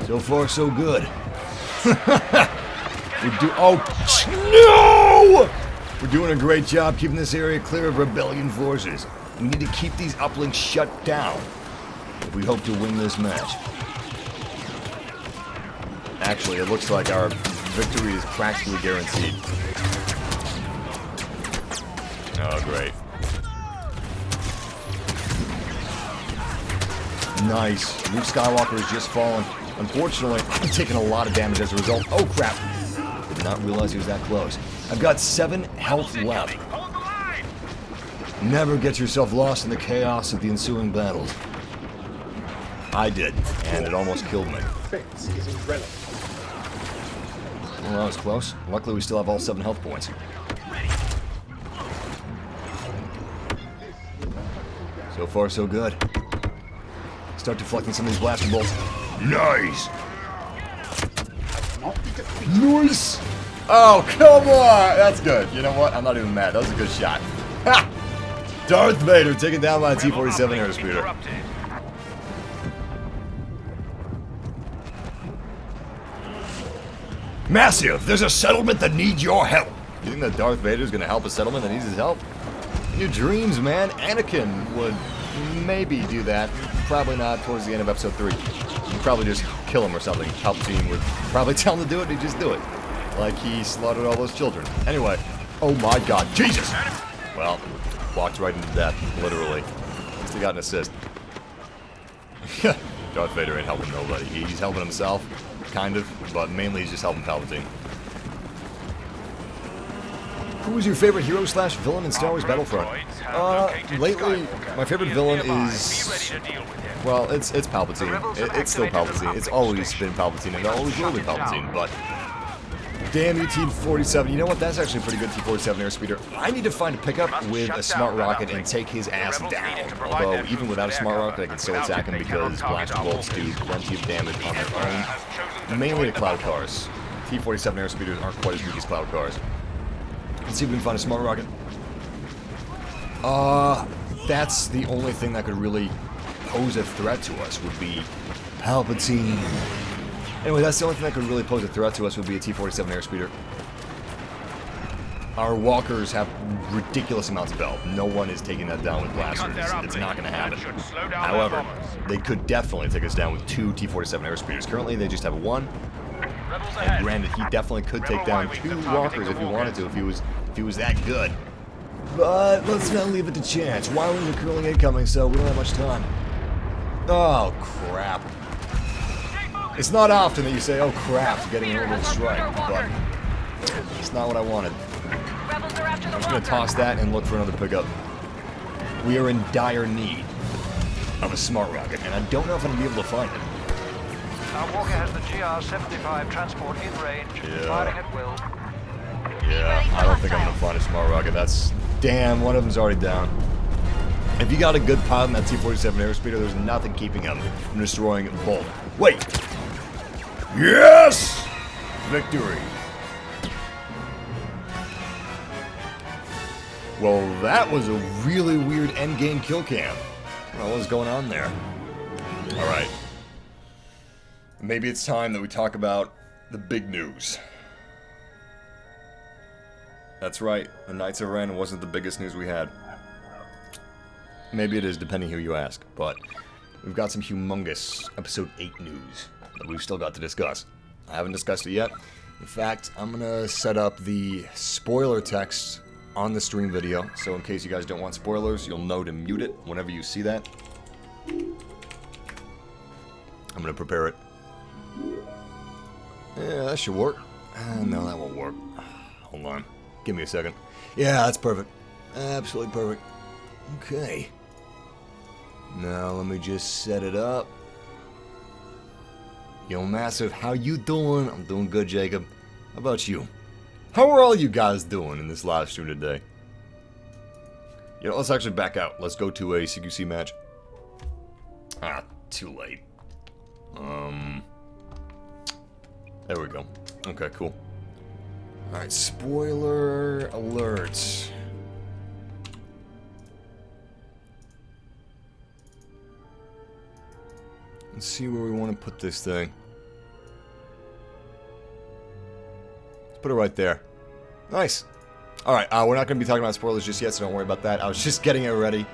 So far, so good. No! We're doing a great job keeping this area clear of rebellion forces. We need to keep these uplinks shut down if we hope to win this match. Actually, it looks like our victory is practically guaranteed. Oh, great. Nice. Luke Skywalker has just fallen. Unfortunately, I'm taking a lot of damage as a result. Oh, crap. Did not realize he was that close. I've got 7 health left. Never get yourself lost in the chaos of the ensuing battles. I did, and it almost killed me. Well, that was close. Luckily, we still have all 7 health points. So far, so good. Start deflecting some of these blaster bolts. Nice! Nice! Oh, come on! That's good. You know what? I'm not even mad. That was a good shot. Ha! Darth Vader taken down by a T-47 airspeeder. Massive, there's a settlement that needs your help. You think that Darth Vader's gonna help a settlement that needs his help? In your dreams, man. Anakin would maybe do that. Probably not towards the end of episode 3. You'd probably just kill him or something. Palpatine would probably tell him to do it, and he'd just do it. Like he slaughtered all those children. Anyway, oh my god, Jesus! Well, walked right into death, literally. At least he got an assist. Darth Vader ain't helping nobody. He's helping himself, kind of, but mainly he's just helping Palpatine. Who is your favorite hero slash villain in Star Wars Battlefront? Lately, my favorite villain is... Well, it's Palpatine. It's still Palpatine. It's always been Palpatine, and always will be Palpatine, but... Damn you, T-47. You know what? That's actually a pretty good T-47 airspeeder. I need to find a pickup with a smart rocket and take his ass down. Although, even without a smart rocket, I can still attack him because blaster bolts do plenty of damage on their own. Mainly to cloud cars. T-47 airspeeders aren't quite as weak as cloud cars. Let's see if we can find a smart rocket. That's the only thing that could really pose a threat to us would be Palpatine. Anyway, that's the only thing that could really pose a threat to us would be a T-47 airspeeder. Our walkers have ridiculous amounts of health. No one is taking that down with blasters. It's not going to happen. However, they could definitely take us down with 2 T-47 airspeeders. Currently, they just have 1. And granted, he definitely could take down 2 walkers if he wanted to, if he was that good. But let's not leave it to chance. Wildlings are curling incoming, so we don't have much time. Oh, crap. It's not often that you say, oh crap, getting an orbital strike, but it's not what I wanted. I'm just going to toss that and look for another pickup. We are in dire need of a smart rocket, and I don't know if I'm going to be able to find it. Our Walker has the GR-75 transport in range, firing at will. Yeah, I don't think I'm going to find a smart rocket. That's... Damn, one of them's already down. If you got a good pilot in that T-47 airspeeder, there's nothing keeping him from destroying both. Wait! Yes! Victory! Well, that was a really weird endgame kill cam. What was going on there? Alright. Maybe it's time that we talk about the big news. That's right, the Knights of Ren wasn't the biggest news we had. Maybe it is, depending who you ask, but we've got some humongous Episode 8 news that we've still got to discuss. I haven't discussed it yet. In fact, I'm gonna set up the spoiler text on the stream video, so in case you guys don't want spoilers, you'll know to mute it whenever you see that. I'm gonna prepare it. Yeah, that should work. No, that won't work. Hold on. Give me a second. Yeah, that's perfect. Absolutely perfect. Okay. Now let me just set it up. Yo, Massive, how you doing? I'm doing good, Jacob. How about you? How are all you guys doing in this live stream today? You know, let's actually back out. Let's go to a CQC match. Ah, too late. There we go. Okay, cool. Alright, spoiler alert. Let's see where we want to put this thing. Let's put it right there. Nice. Alright, we're not going to be talking about spoilers just yet, so don't worry about that. I was just getting it ready.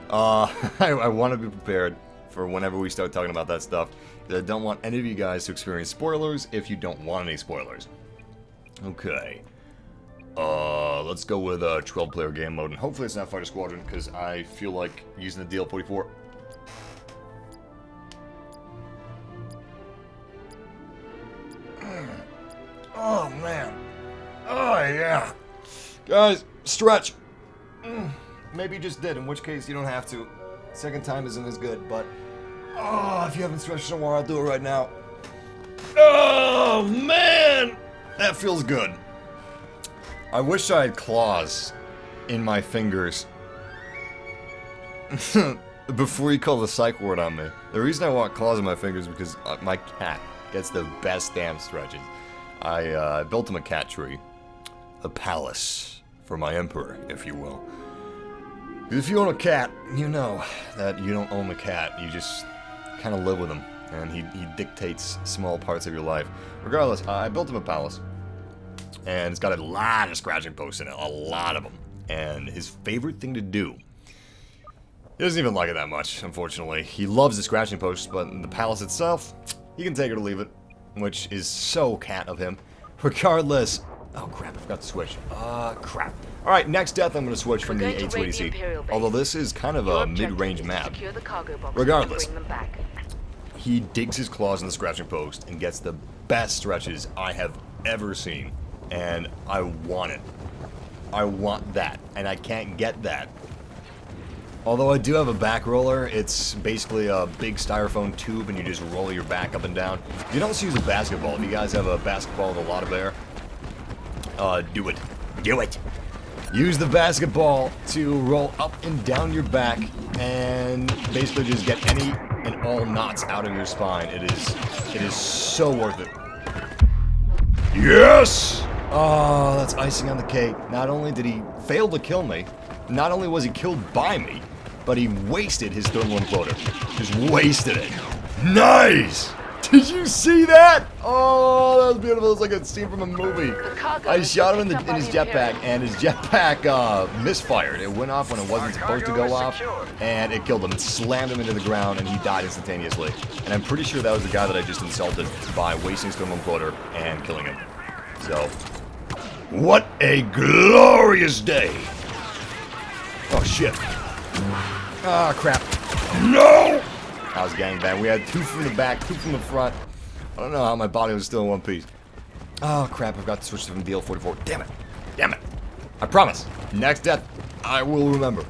I want to be prepared for whenever we start talking about that stuff. I don't want any of you guys to experience spoilers if you don't want any spoilers. Okay. Let's go with a 12-player game mode, and hopefully it's not Fighter Squadron, because I feel like using the DL-44. Oh, man. Oh, yeah. Guys, stretch. Maybe you just did, in which case you don't have to. Second time isn't as good, but... Oh, if you haven't stretched in a while, I'll do it right now. Oh, man! That feels good. I wish I had claws in my fingers. Before you call the psych ward on me. The reason I want claws in my fingers is because my cat gets the best damn stretches. I built him a cat tree. A palace for my emperor, if you will. If you own a cat, you know that you don't own the cat. You just kind of live with him, and he dictates small parts of your life. Regardless, I built him a palace, and it's got a lot of scratching posts in it, a lot of them. And his favorite thing to do, he doesn't even like it that much, unfortunately. He loves the scratching posts, but the palace itself, he can take it or leave it, which is so cat of him. Regardless, oh crap, I forgot to switch. Crap. Alright, next death I'm going to switch from the A280C. Although this is kind of a mid-range map. Regardless, he digs his claws in the scratching post and gets the best stretches I have ever seen. And I want it. I want that, and I can't get that. Although I do have a back roller, it's basically a big styrofoam tube and you just roll your back up and down. You can also use a basketball. If you guys have a basketball with a lot of air, do it. Do it! Use the basketball to roll up and down your back and basically just get any and all knots out of your spine. It is so worth it. Yes! Oh, that's icing on the cake. Not only did he fail to kill me, not only was he killed by me, but he wasted his thermal imploder. Just wasted it. Nice! Did you see that? Oh, that was beautiful. It's like a scene from a movie. I shot him in his jetpack, and his jetpack misfired. It went off when it wasn't supposed to go off, and it killed him. It slammed him into the ground, and he died instantaneously. And I'm pretty sure that was the guy that I just insulted by wasting his thermal imploder and killing him. So, what a glorious day! Oh shit! Ah, crap! No! That was gangbang. We had 2 from the back, 2 from the front. I don't know how my body was still in one piece. Oh crap! I forgot to switch to DL44. Damn it! Damn it! I promise. Next death, I will remember.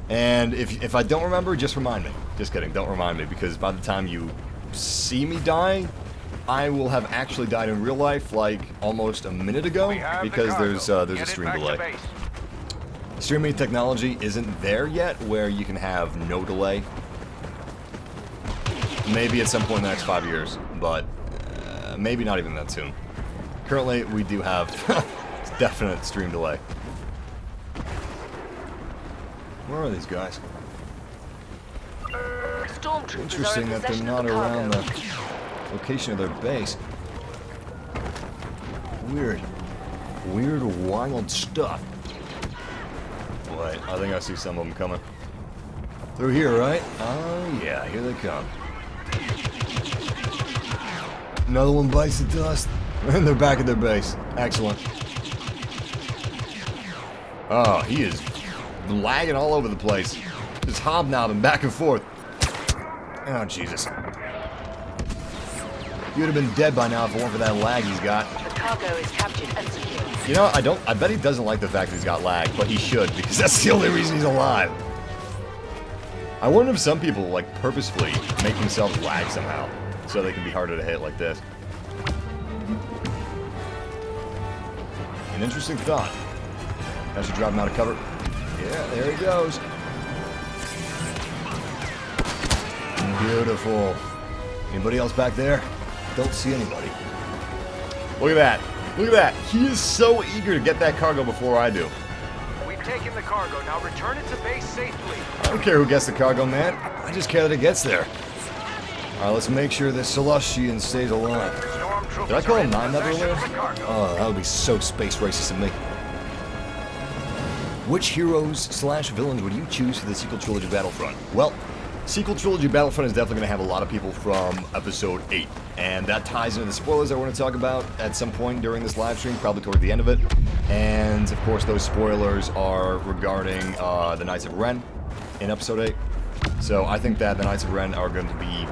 And if I don't remember, just remind me. Just kidding. Don't remind me, because by the time you see me die, I will have actually died in real life, like almost a minute ago, because there's a stream delay. Streaming technology isn't there yet, where you can have no delay. Maybe at some point in the next 5 years, but maybe not even that soon. Currently, we do have definite stream delay. Where are these guys? Interesting that they're not around the location of their base. Weird. Weird, wild stuff. Wait, I think I see some of them coming. Through here, right? Oh, yeah, here they come. Another one bites the dust. And they're back at their base. Excellent. Oh, he is lagging all over the place. Just hobnobbing back and forth. Oh, Jesus. He would have been dead by now if it weren't for that lag he's got. The cargo is captured and secured. You know, I bet he doesn't like the fact that he's got lag, but he should, because that's the only reason he's alive. I wonder if some people, like, purposefully make themselves lag somehow, so they can be harder to hit like this. An interesting thought. I should drive him out of cover. Yeah, there he goes. Beautiful. Anybody else back there? Don't see anybody. Look at that. Look at that. He is so eager to get that cargo before I do. We've taken the cargo. Now return it to base safely. I don't care who gets the cargo, man. I just care that it gets there. Alright, let's make sure this Celestian stays alive. Did I call him 9 earlier? Oh, that would be so space racist of me. Which heroes / villains would you choose for the sequel trilogy Battlefront? Well, sequel trilogy Battlefront is definitely going to have a lot of people from Episode 8. And that ties into the spoilers I want to talk about at some point during this live stream, probably toward the end of it. And, of course, those spoilers are regarding the Knights of Ren in Episode 8. So I think that the Knights of Ren are going to be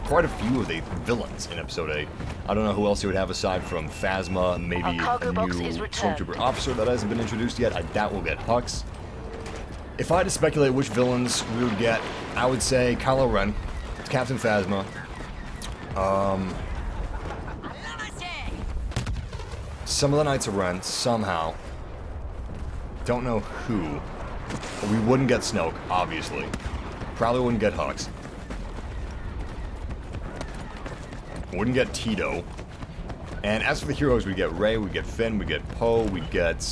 quite a few of the villains in Episode 8. I don't know who else you would have aside from Phasma, maybe a new Stormtrooper officer that hasn't been introduced yet. I doubt we'll get Hux. If I had to speculate which villains we would get, I would say Kylo Ren, Captain Phasma, some of the Knights of Ren, somehow. Don't know who. But we wouldn't get Snoke, obviously. Probably wouldn't get Hux. Wouldn't get Tito. And as for the heroes, we get Rey, we get Finn, we get Poe, we get...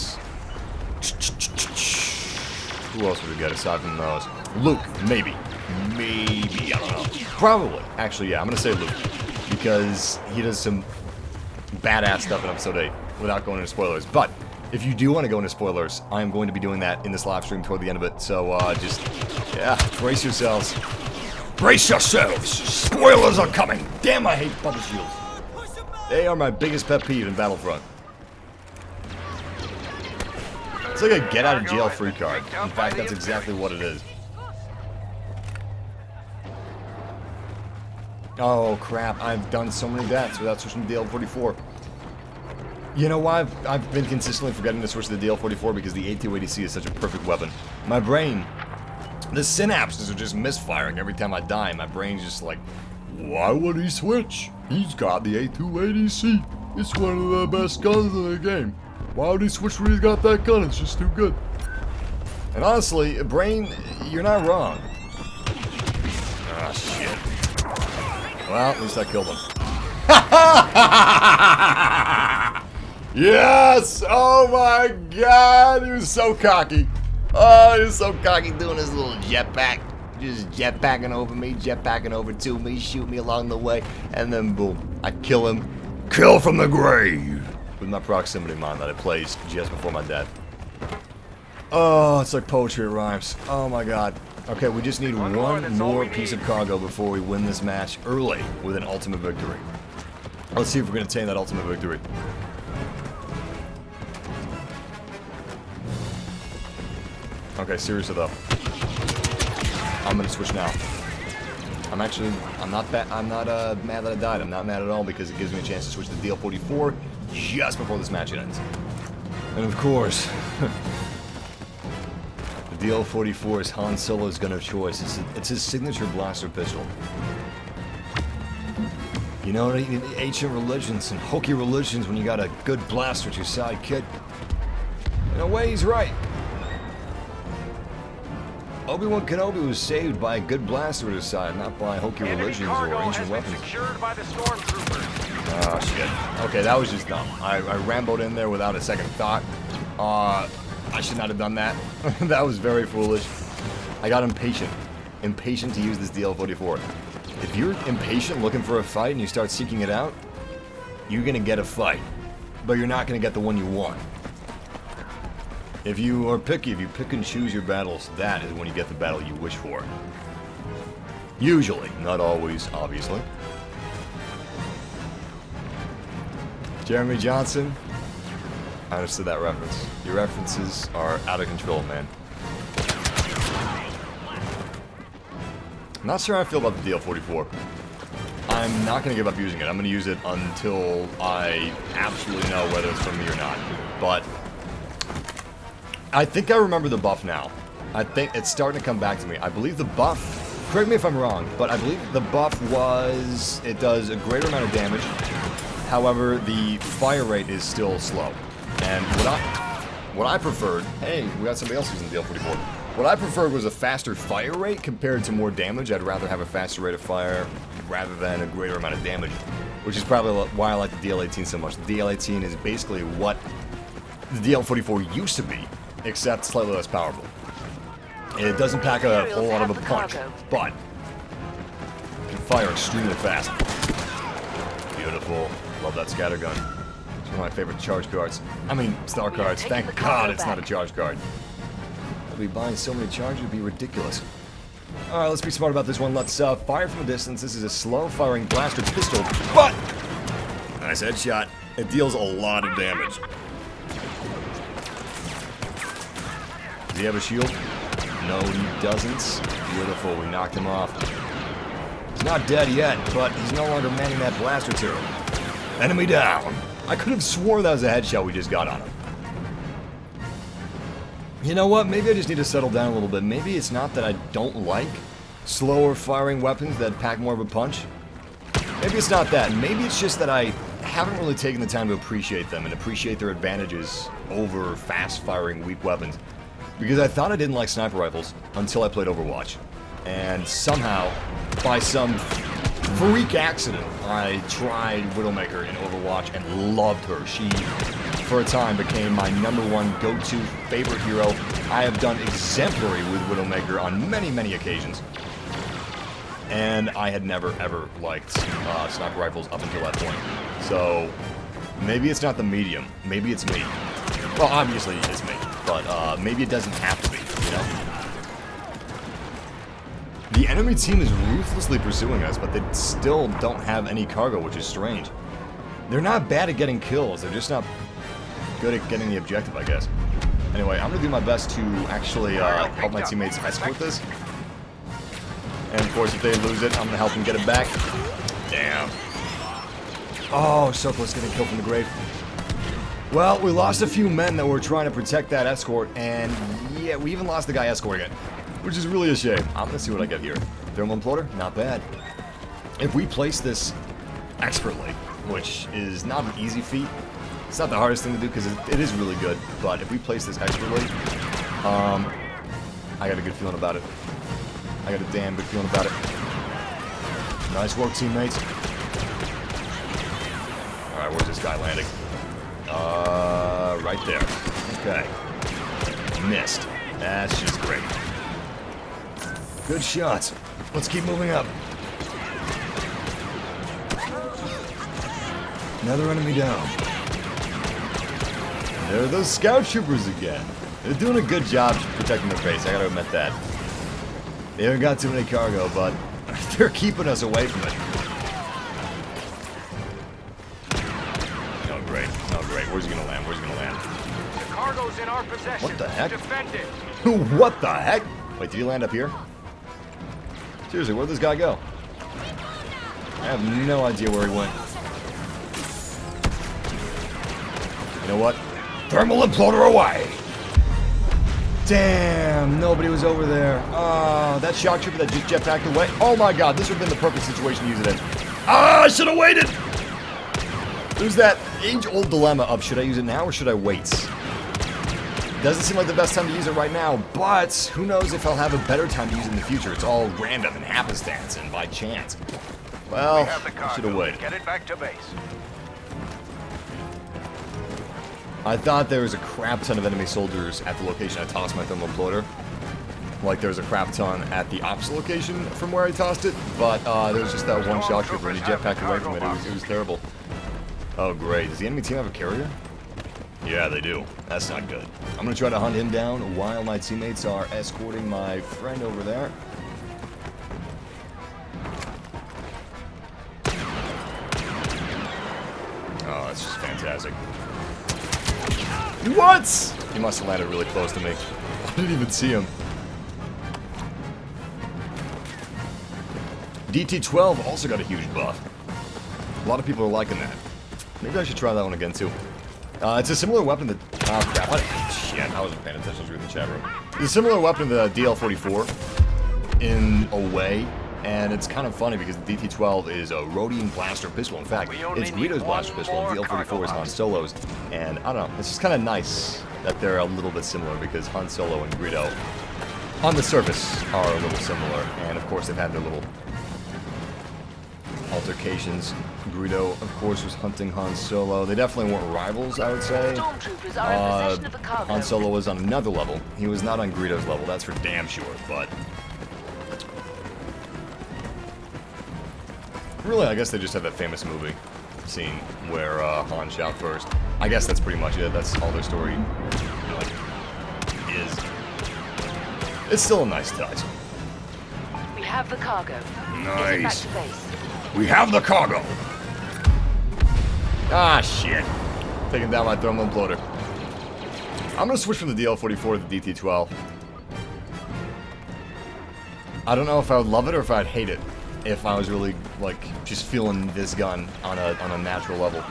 Who else would we get aside from those? Luke, maybe. Maybe, I don't know. Probably. Actually, yeah, I'm gonna say Luke. Because he does some badass stuff in Episode 8 without going into spoilers. But if you do want to go into spoilers, I am going to be doing that in this live stream toward the end of it. So, just, yeah, brace yourselves. Brace yourselves! Spoilers are coming! Damn, I hate bubble shields. They are my biggest pet peeve in Battlefront. It's like a get-out-of-jail-free card. In fact, that's exactly what it is. Oh, crap. I've done so many deaths without switching to DL44. You know why I've been consistently forgetting to switch to the DL44? Because the A280C is such a perfect weapon. My brain, the synapses are just misfiring every time I die. My brain's just like, why would he switch? He's got the A280C. It's one of the best guns in the game. Why would he switch when he's got that gun? It's just too good. And honestly, brain, you're not wrong. Ah, shit. Well, at least I killed him. Yes! Oh my god! He was so cocky. Oh, he was so cocky doing his little jetpack. Just jetpacking over me, jetpacking over to me, shoot me along the way, and then boom, I kill him. Kill from the grave! With my proximity mine that I placed just before my death. Oh, it's like poetry, it rhymes. Oh my god. Okay, we just need one more piece of cargo before we win this match early with an ultimate victory. Let's see if we're going to attain that ultimate victory. Okay, seriously though. I'm going to switch now. I'm not mad that I died. I'm not mad at all because it gives me a chance to switch to DL44 just before this match ends. And of course, the DL44 is Han Solo's gun of choice. It's his signature blaster pistol. You know, ancient religions and hokey religions when you got a good blaster at your side, kid. In a way, he's right. Obi-Wan Kenobi was saved by a good blaster at his side, not by hokey religions or ancient weapons. Oh, shit. Okay, that was just dumb. I ramboed in there without a second thought. I should not have done that. That was very foolish. I got impatient. Impatient to use this DL44. If you're impatient looking for a fight and you start seeking it out, you're gonna get a fight. But you're not gonna get the one you want. If you are picky, if you pick and choose your battles, that is when you get the battle you wish for. Usually, not always, obviously. Jeremy Johnson, I understood that reference. Your references are out of control, man. I'm not sure how I feel about the DL44. I'm not going to give up using it. I'm going to use it until I absolutely know whether it's for me or not. But I think I remember the buff now. I think it's starting to come back to me. I believe the buff, correct me if I'm wrong, but I believe the buff was, it does a greater amount of damage. However, the fire rate is still slow. And what I preferred, hey, we got somebody else using the DL44. What I preferred was a faster fire rate compared to more damage. I'd rather have a faster rate of fire rather than a greater amount of damage, which is probably why I like the DL18 so much. The DL18 is basically what the DL44 used to be, except slightly less powerful. It doesn't pack a whole lot of a punch, but it can fire extremely fast. Beautiful. Love that scattergun. It's one of my favorite charge cards. I mean, star cards. Thank God it's not a charge card. I'll be buying so many charges, it'd be ridiculous. Alright, let's be smart about this one. Let's fire from a distance. This is a slow-firing blaster pistol, but nice headshot. It deals a lot of damage. Does he have a shield? No, he doesn't. Beautiful, we knocked him off. He's not dead yet, but he's no longer manning that blaster turret. Enemy down. I could have sworn that was a headshot we just got on him. You know what? Maybe I just need to settle down a little bit. Maybe it's not that I don't like slower firing weapons that pack more of a punch. Maybe it's not that. Maybe it's just that I haven't really taken the time to appreciate them and appreciate their advantages over fast firing weak weapons. Because I thought I didn't like sniper rifles until I played Overwatch. And somehow, by some freak accident, I tried Widowmaker in Overwatch and loved her. She, for a time, became my #1 go-to favorite hero. I have done exemplary with Widowmaker on many, many occasions. And I had never, ever liked sniper rifles up until that point. So, maybe it's not the medium. Maybe it's me. Well, obviously it's me. But maybe it doesn't have to be, you know? The enemy team is ruthlessly pursuing us, but they still don't have any cargo, which is strange. They're not bad at getting kills, they're just not good at getting the objective, I guess. Anyway, I'm gonna do my best to actually help my teammates escort this. And of course, if they lose it, I'm gonna help them get it back. Damn. Oh, so close to getting killed from the grave. Well, we lost a few men that were trying to protect that escort, and yeah, we even lost the guy escorting it, which is really a shame. I'm gonna see what I get here. Thermal imploder, not bad. If we place this expertly, which is not an easy feat, it's not the hardest thing to do because it is really good, but if we place this expertly, I got a good feeling about it. I got a damn good feeling about it. Nice work, teammates. Alright, where's this guy landing? Right there. Okay. Missed. That's just great. Good shots. Let's keep moving up. Another enemy down. There are those scout troopers again. They're doing a good job protecting their base, I gotta admit that. They haven't got too many cargo, but they're keeping us away from it. Oh, great. Oh, great. Where's he gonna land? Where's he gonna land? The cargo's in our possession. What the heck? Defend it. What the heck? Wait, did he land up here? Seriously, where'd this guy go? I have no idea where he went. You know what? Thermal imploder away! Damn, nobody was over there. Oh, that shock trooper that just jetpacked away. Oh my god, this would have been the perfect situation to use it in. Ah, I should have waited! There's that age-old dilemma of should I use it now or should I wait? Doesn't seem like the best time to use it right now, but who knows if I'll have a better time to use it in the future. It's all random and happenstance and by chance. Well, We have the I should have cargo. waited. Get it back to base. I thought there was a crap ton of enemy soldiers at the location I tossed my thermal imploder. Like there was a crap ton at the opposite location from where I tossed it, but there was just that one shock trooper and he jetpacked away from it. It was terrible. Oh great, does the enemy team have a carrier? Yeah, they do. That's not good. I'm gonna try to hunt him down while my teammates are escorting my friend over there. Oh, that's just fantastic. What? He must have landed really close to me. I didn't even see him. DT-12 also got a huge buff. A lot of people are liking that. Maybe I should try that one again too. It's a similar weapon that... Oh crap, shit, I wasn't paying attention, I was reading the chat room. It's a similar weapon to the DL-44 in a way, and it's kind of funny because the DT-12 is a Rhodian blaster pistol. In fact, it's Greedo's blaster pistol, and DL-44 is Han Solo's. And I don't know, it's just kind of nice that they're a little bit similar because Han Solo and Greedo, on the surface, are a little similar. And of course, they've had their little altercations. Greedo, of course, was hunting Han Solo. They definitely weren't rivals, I would say. Stormtroopers are in possession of the cargo. Han Solo was on another level. He was not on Greedo's level, that's for damn sure, but... Really, I guess they just have that famous movie scene where Han shot first. I guess that's pretty much it. That's all their story, is. It's still a nice touch. We have the cargo. Get it back Nice. to base. We have the cargo. Ah, shit. Taking down my thermal imploder. I'm gonna switch from the DL-44 to the DT-12. I don't know if I would love it or if I'd hate it. If I was really, like, just feeling this gun on a natural level.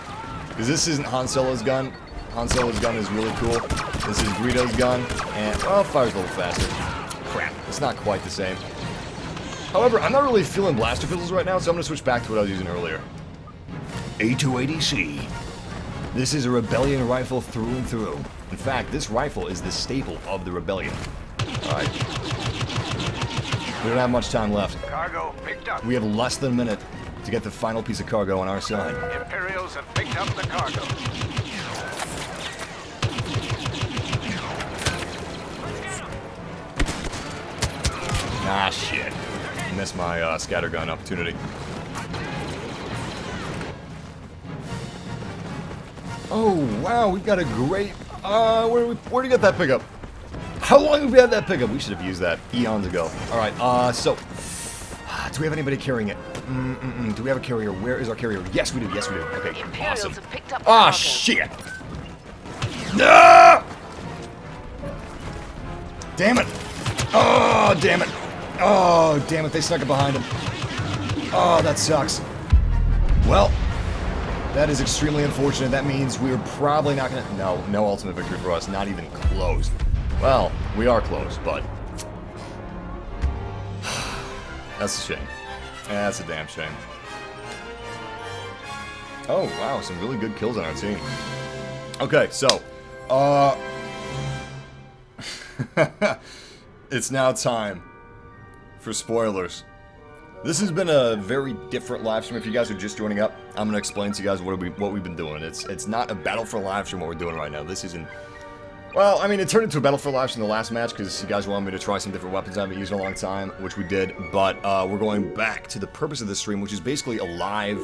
Because this isn't Han Solo's gun. Han Solo's gun is really cool. This is Greedo's gun, and, well, it fires a little faster. Crap, it's not quite the same. However, I'm not really feeling blaster pistols right now, so I'm going to switch back to what I was using earlier. A280C. This is a Rebellion rifle through and through. In fact, this rifle is the staple of the Rebellion. Alright. We don't have much time left. Cargo picked up. We have less than a minute to get the final piece of cargo on our side. Imperials have picked up the cargo. Ah, shit. Missed my scattergun opportunity. Oh, wow, we've got a great... where'd you get that pickup? How long have we had that pickup? We should have used that eons ago. Alright, so... do we have anybody carrying it? Do we have a carrier? Where is our carrier? Yes, we do. Yes, we do. Okay, Imperials awesome. have picked up the Ah, cargo. shit! No! Damn it! Oh, damn it! Oh, damn it, they snuck it behind him. Oh, that sucks. Well, That is extremely unfortunate. That means we're probably not gonna... No ultimate victory for us. Not even close. Well, we are close, but... That's a shame. That's a damn shame. Oh, wow. Some really good kills on our team. Okay, so... It's now time for spoilers. This has been a very different live stream. If you guys are just joining up, I'm gonna explain to you guys what we've been doing. It's not a Battlefront live stream what we're doing right now. This isn't. Well, I mean, it turned into a Battlefront live stream in the last match because you guys wanted me to try some different weapons I haven't used in a long time, which we did. But we're going back to the purpose of this stream, which is basically a live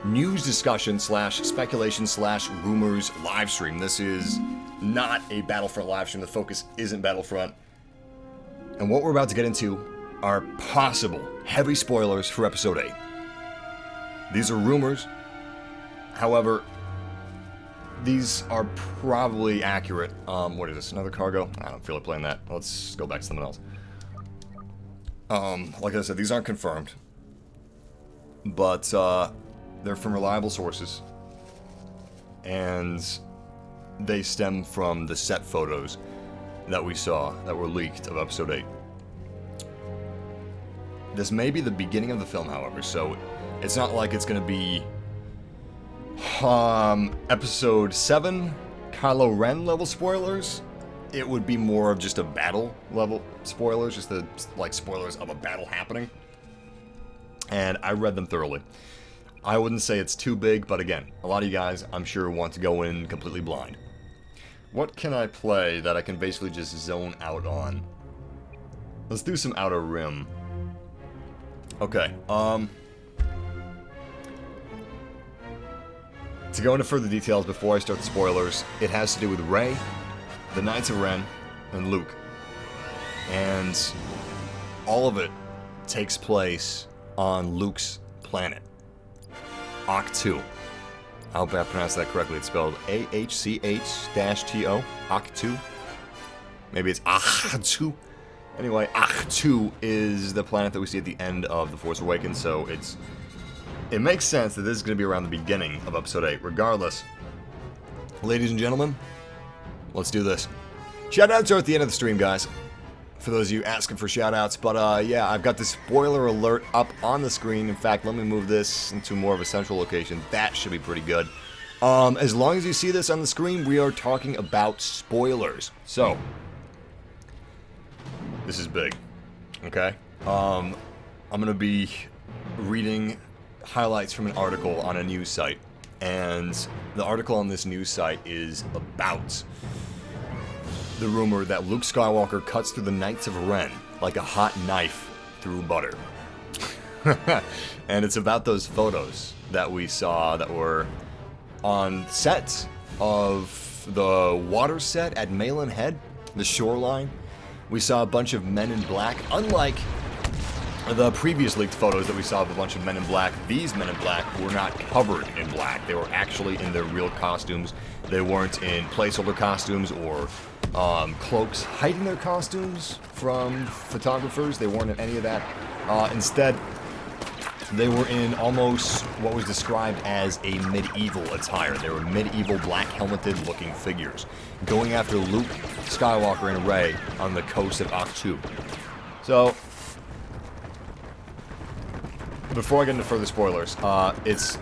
news discussion / speculation / rumors live stream. This is not a Battlefront live stream. The focus isn't Battlefront. And what we're about to get into are possible heavy spoilers for Episode 8. These are rumors. However, these are probably accurate. What is this? Another cargo? I don't feel like playing that. Let's go back to something else. Like I said, these aren't confirmed. But, they're from reliable sources. And they stem from the set photos that we saw that were leaked of Episode 8. This may be the beginning of the film, however, so it's not like it's going to be Episode 7 Kylo Ren level spoilers. It would be more of just a battle level spoilers, just the like spoilers of a battle happening. And I read them thoroughly. I wouldn't say it's too big, but again, a lot of you guys, I'm sure, want to go in completely blind. What can I play that I can basically just zone out on? Let's do some Outer Rim. Okay, to go into further details before I start the spoilers, it has to do with Rey, the Knights of Ren, and Luke. And all of it takes place on Luke's planet, Ahch-To. I hope I pronounced that correctly. It's spelled A-H-C-H-T-O, Ahch-To. Maybe it's Ahch-To. Anyway, Ahch-To is the planet that we see at the end of The Force Awakens, so it makes sense that this is going to be around the beginning of Episode 8. Regardless, ladies and gentlemen, let's do this. Shoutouts are at the end of the stream, guys, for those of you asking for shoutouts. But yeah, I've got the spoiler alert up on the screen. In fact, let me move this into more of a central location. That should be pretty good. As long as you see this on the screen, we are talking about spoilers. So, this is big, okay? I'm going to be reading highlights from an article on a news site, and the article on this news site is about the rumor that Luke Skywalker cuts through the Knights of Ren like a hot knife through butter. And it's about those photos that we saw that were on set of the water set at Malin Head, the shoreline. We saw a bunch of men in black. Unlike the previous leaked photos that we saw of a bunch of men in black, these men in black were not covered in black. They were actually in their real costumes. They weren't in placeholder costumes or cloaks hiding their costumes from photographers. They weren't in any of that. Instead, they were in almost what was described as a medieval attire. They were medieval black helmeted looking figures going after Luke Skywalker and Rey on the coast of Ahch-To. So, before I get into further spoilers, it's...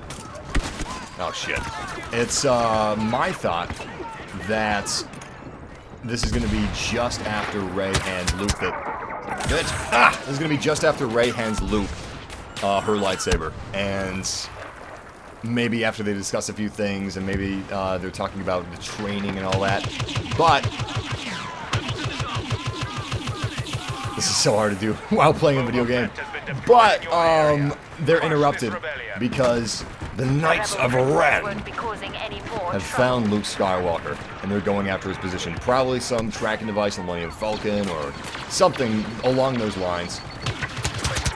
Oh shit. It's my thought that this is going to be just after Rey hands Luke This is going to be just after Rey hands Luke her lightsaber, and maybe after they discuss a few things, and maybe they're talking about the training and all that. But this is so hard to do while playing a video game. But they're interrupted because the Knights of Ren have found Luke Skywalker, and they're going after his position. Probably some tracking device in the Millennium Falcon or something along those lines.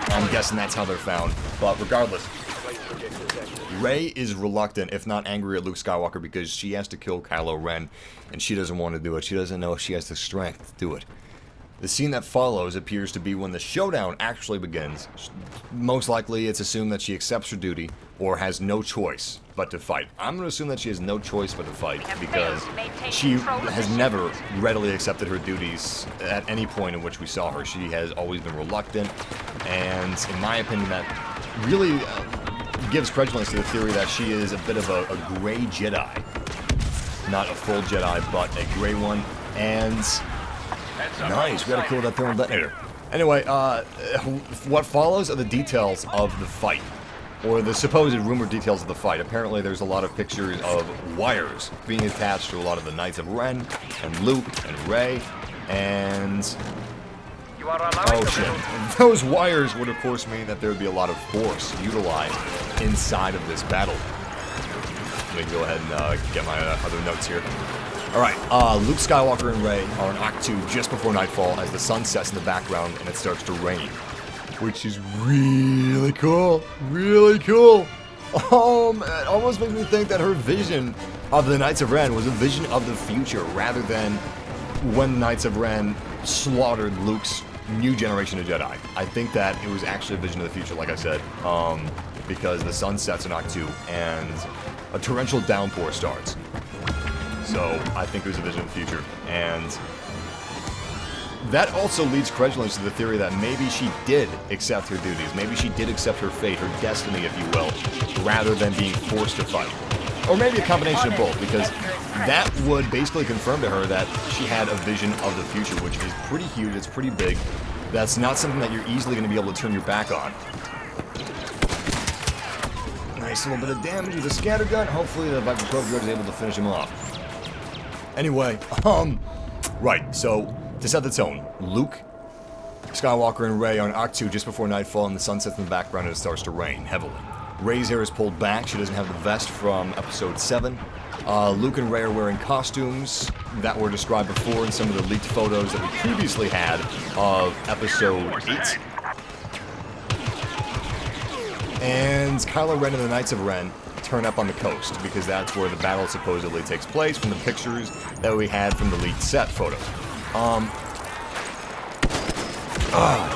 I'm guessing that's how they're found. But regardless, Rey is reluctant, if not angry at Luke Skywalker, because she has to kill Kylo Ren, and she doesn't want to do it. She doesn't know if she has the strength to do it. The scene that follows appears to be when the showdown actually begins. Most likely, it's assumed that she accepts her duty or has no choice but to fight. I'm going to assume that she has no choice but to fight because she has never readily accepted her duties at any point in which we saw her. She has always been reluctant, and in my opinion, that really gives credence to the theory that she is a bit of a gray Jedi. Not a full Jedi, but a gray one, and... Nice, we gotta kill that thermal detonator. Anyway, what follows are the details of the fight, or the supposed rumored details of the fight. Apparently there's a lot of pictures of wires being attached to a lot of the Knights of Ren, and Luke, and Rey, and... Oh shit. Those wires would of course mean that there would be a lot of force utilized inside of this battle. Let me go ahead and get my other notes here. Alright, Luke Skywalker and Rey are in Act 2 just before nightfall as the sun sets in the background and it starts to rain. Which is really cool. Really cool. It almost makes me think that her vision of the Knights of Ren was a vision of the future rather than when the Knights of Ren slaughtered Luke's new generation of Jedi. I think that it was actually a vision of the future, like I said, because the sun sets in Act 2 and a torrential downpour starts. So, I think it was a vision of the future, and that also leads credulence to the theory that maybe she did accept her duties, maybe she did accept her fate, her destiny, if you will, rather than being forced to fight. Or maybe a combination of both, because that would basically confirm to her that she had a vision of the future, which is pretty huge, it's pretty big. That's not something that you're easily going to be able to turn your back on. Nice little bit of damage with a scatter gun. Hopefully the Viper Probe Droid is able to finish him off. Anyway, right, so, to set the tone, Luke, Skywalker, and Rey are in Act 2 just before nightfall, and the sun sets in the background and it starts to rain heavily. Rey's hair is pulled back, she doesn't have the vest from Episode 7. Luke and Rey are wearing costumes that were described before in some of the leaked photos that we previously had of Episode 8. And Kylo Ren and the Knights of Ren turn up on the coast, because that's where the battle supposedly takes place from the pictures that we had from the leaked set photos.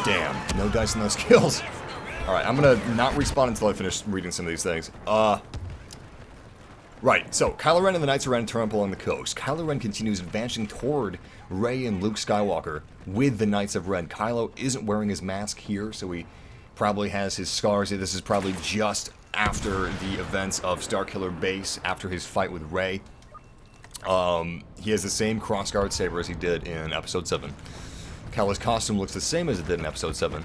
Damn. No dice and no skills. Alright, I'm gonna not respawn until I finish reading some of these things. Right, so Kylo Ren and the Knights of Ren turn up along the coast. Kylo Ren continues advancing toward Rey and Luke Skywalker with the Knights of Ren. Kylo isn't wearing his mask here, so he probably has his scars. This is probably just after the events of Starkiller Base, after his fight with Rey. He has the same crossguard saber as he did in Episode 7. Kylo's costume looks the same as it did in Episode 7.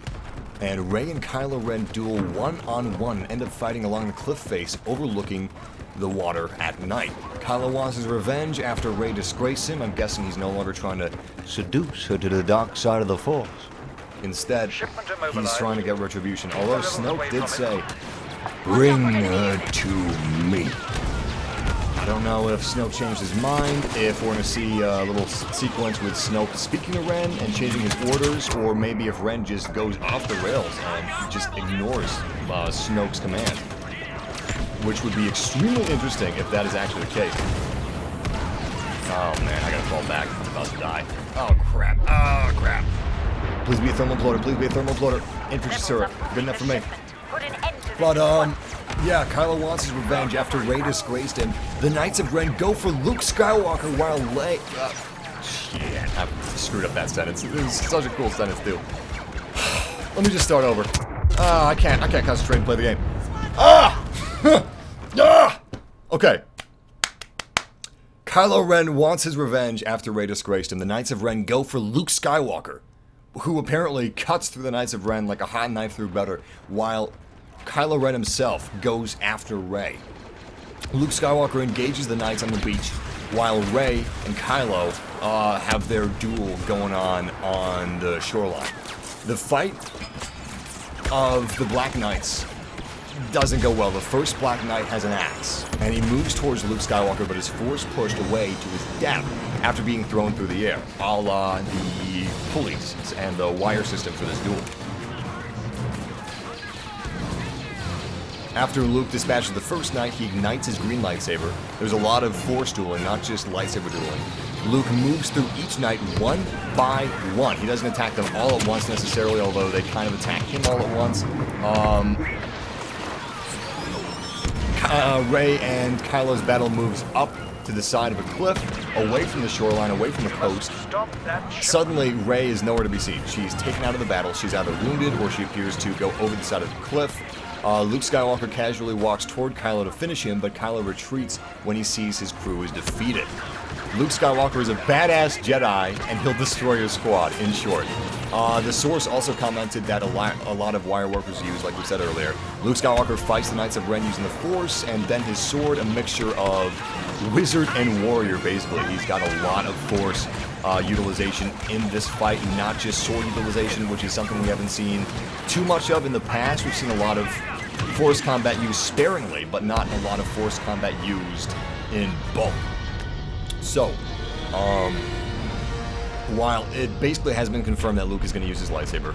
And Rey and Kylo Ren duel one-on-one and end up fighting along the cliff face overlooking the water at night. Kylo wants his revenge after Rey disgraced him. I'm guessing he's no longer trying to seduce her to the dark side of the Force. Instead, he's trying to get retribution. Although Snoke did say, "Bring her to me." I don't know if Snoke changed his mind, if we're going to see a little sequence with Snoke speaking to Ren and changing his orders, or maybe if Ren just goes off the rails and just ignores Snoke's command. Which would be extremely interesting if that is actually the case. Oh man, I gotta fall back. I'm about to die. Oh crap. Oh crap. Please be a thermal imploder. Please be a thermal imploder. Infantry syrup. Good enough for me. But, yeah, Kylo wants his revenge after Rey disgraced him. The Knights of Ren go for Luke Skywalker while shit, I screwed up that sentence. It was such a cool sentence, too. Let me just start over. I can't concentrate and play the game. Okay. Kylo Ren wants his revenge after Rey disgraced him. The Knights of Ren go for Luke Skywalker, who apparently cuts through the Knights of Ren like a hot knife through butter, while Kylo Ren himself goes after Rey. Luke Skywalker engages the Knights on the beach, while Rey and Kylo have their duel going on the shoreline. The fight of the Black Knights doesn't go well. The first Black Knight has an axe, and he moves towards Luke Skywalker, but is forced pushed away to his death after being thrown through the air, a la the pulleys and the wire system for this duel. After Luke dispatches the first knight, he ignites his green lightsaber. There's a lot of force dueling, not just lightsaber dueling. Luke moves through each knight one by one. He doesn't attack them all at once necessarily, although they kind of attack him all at once. Rey and Kylo's battle moves up to the side of a cliff, away from the shoreline, away from the coast. Suddenly, Rey is nowhere to be seen. She's taken out of the battle. She's either wounded or she appears to go over the side of the cliff. Luke Skywalker casually walks toward Kylo to finish him, but Kylo retreats when he sees his crew is defeated. Luke Skywalker is a badass Jedi, and he'll destroy your squad, in short. The source also commented that a lot of wire workers use, like we said earlier. Luke Skywalker fights the Knights of Ren using the Force, and then his sword, a mixture of wizard and warrior, basically. He's got a lot of Force utilization in this fight, not just sword utilization, which is something we haven't seen too much of in the past. We've seen a lot of Force combat used sparingly, but not a lot of Force combat used in bulk. So, while it basically has been confirmed that Luke is going to use his lightsaber,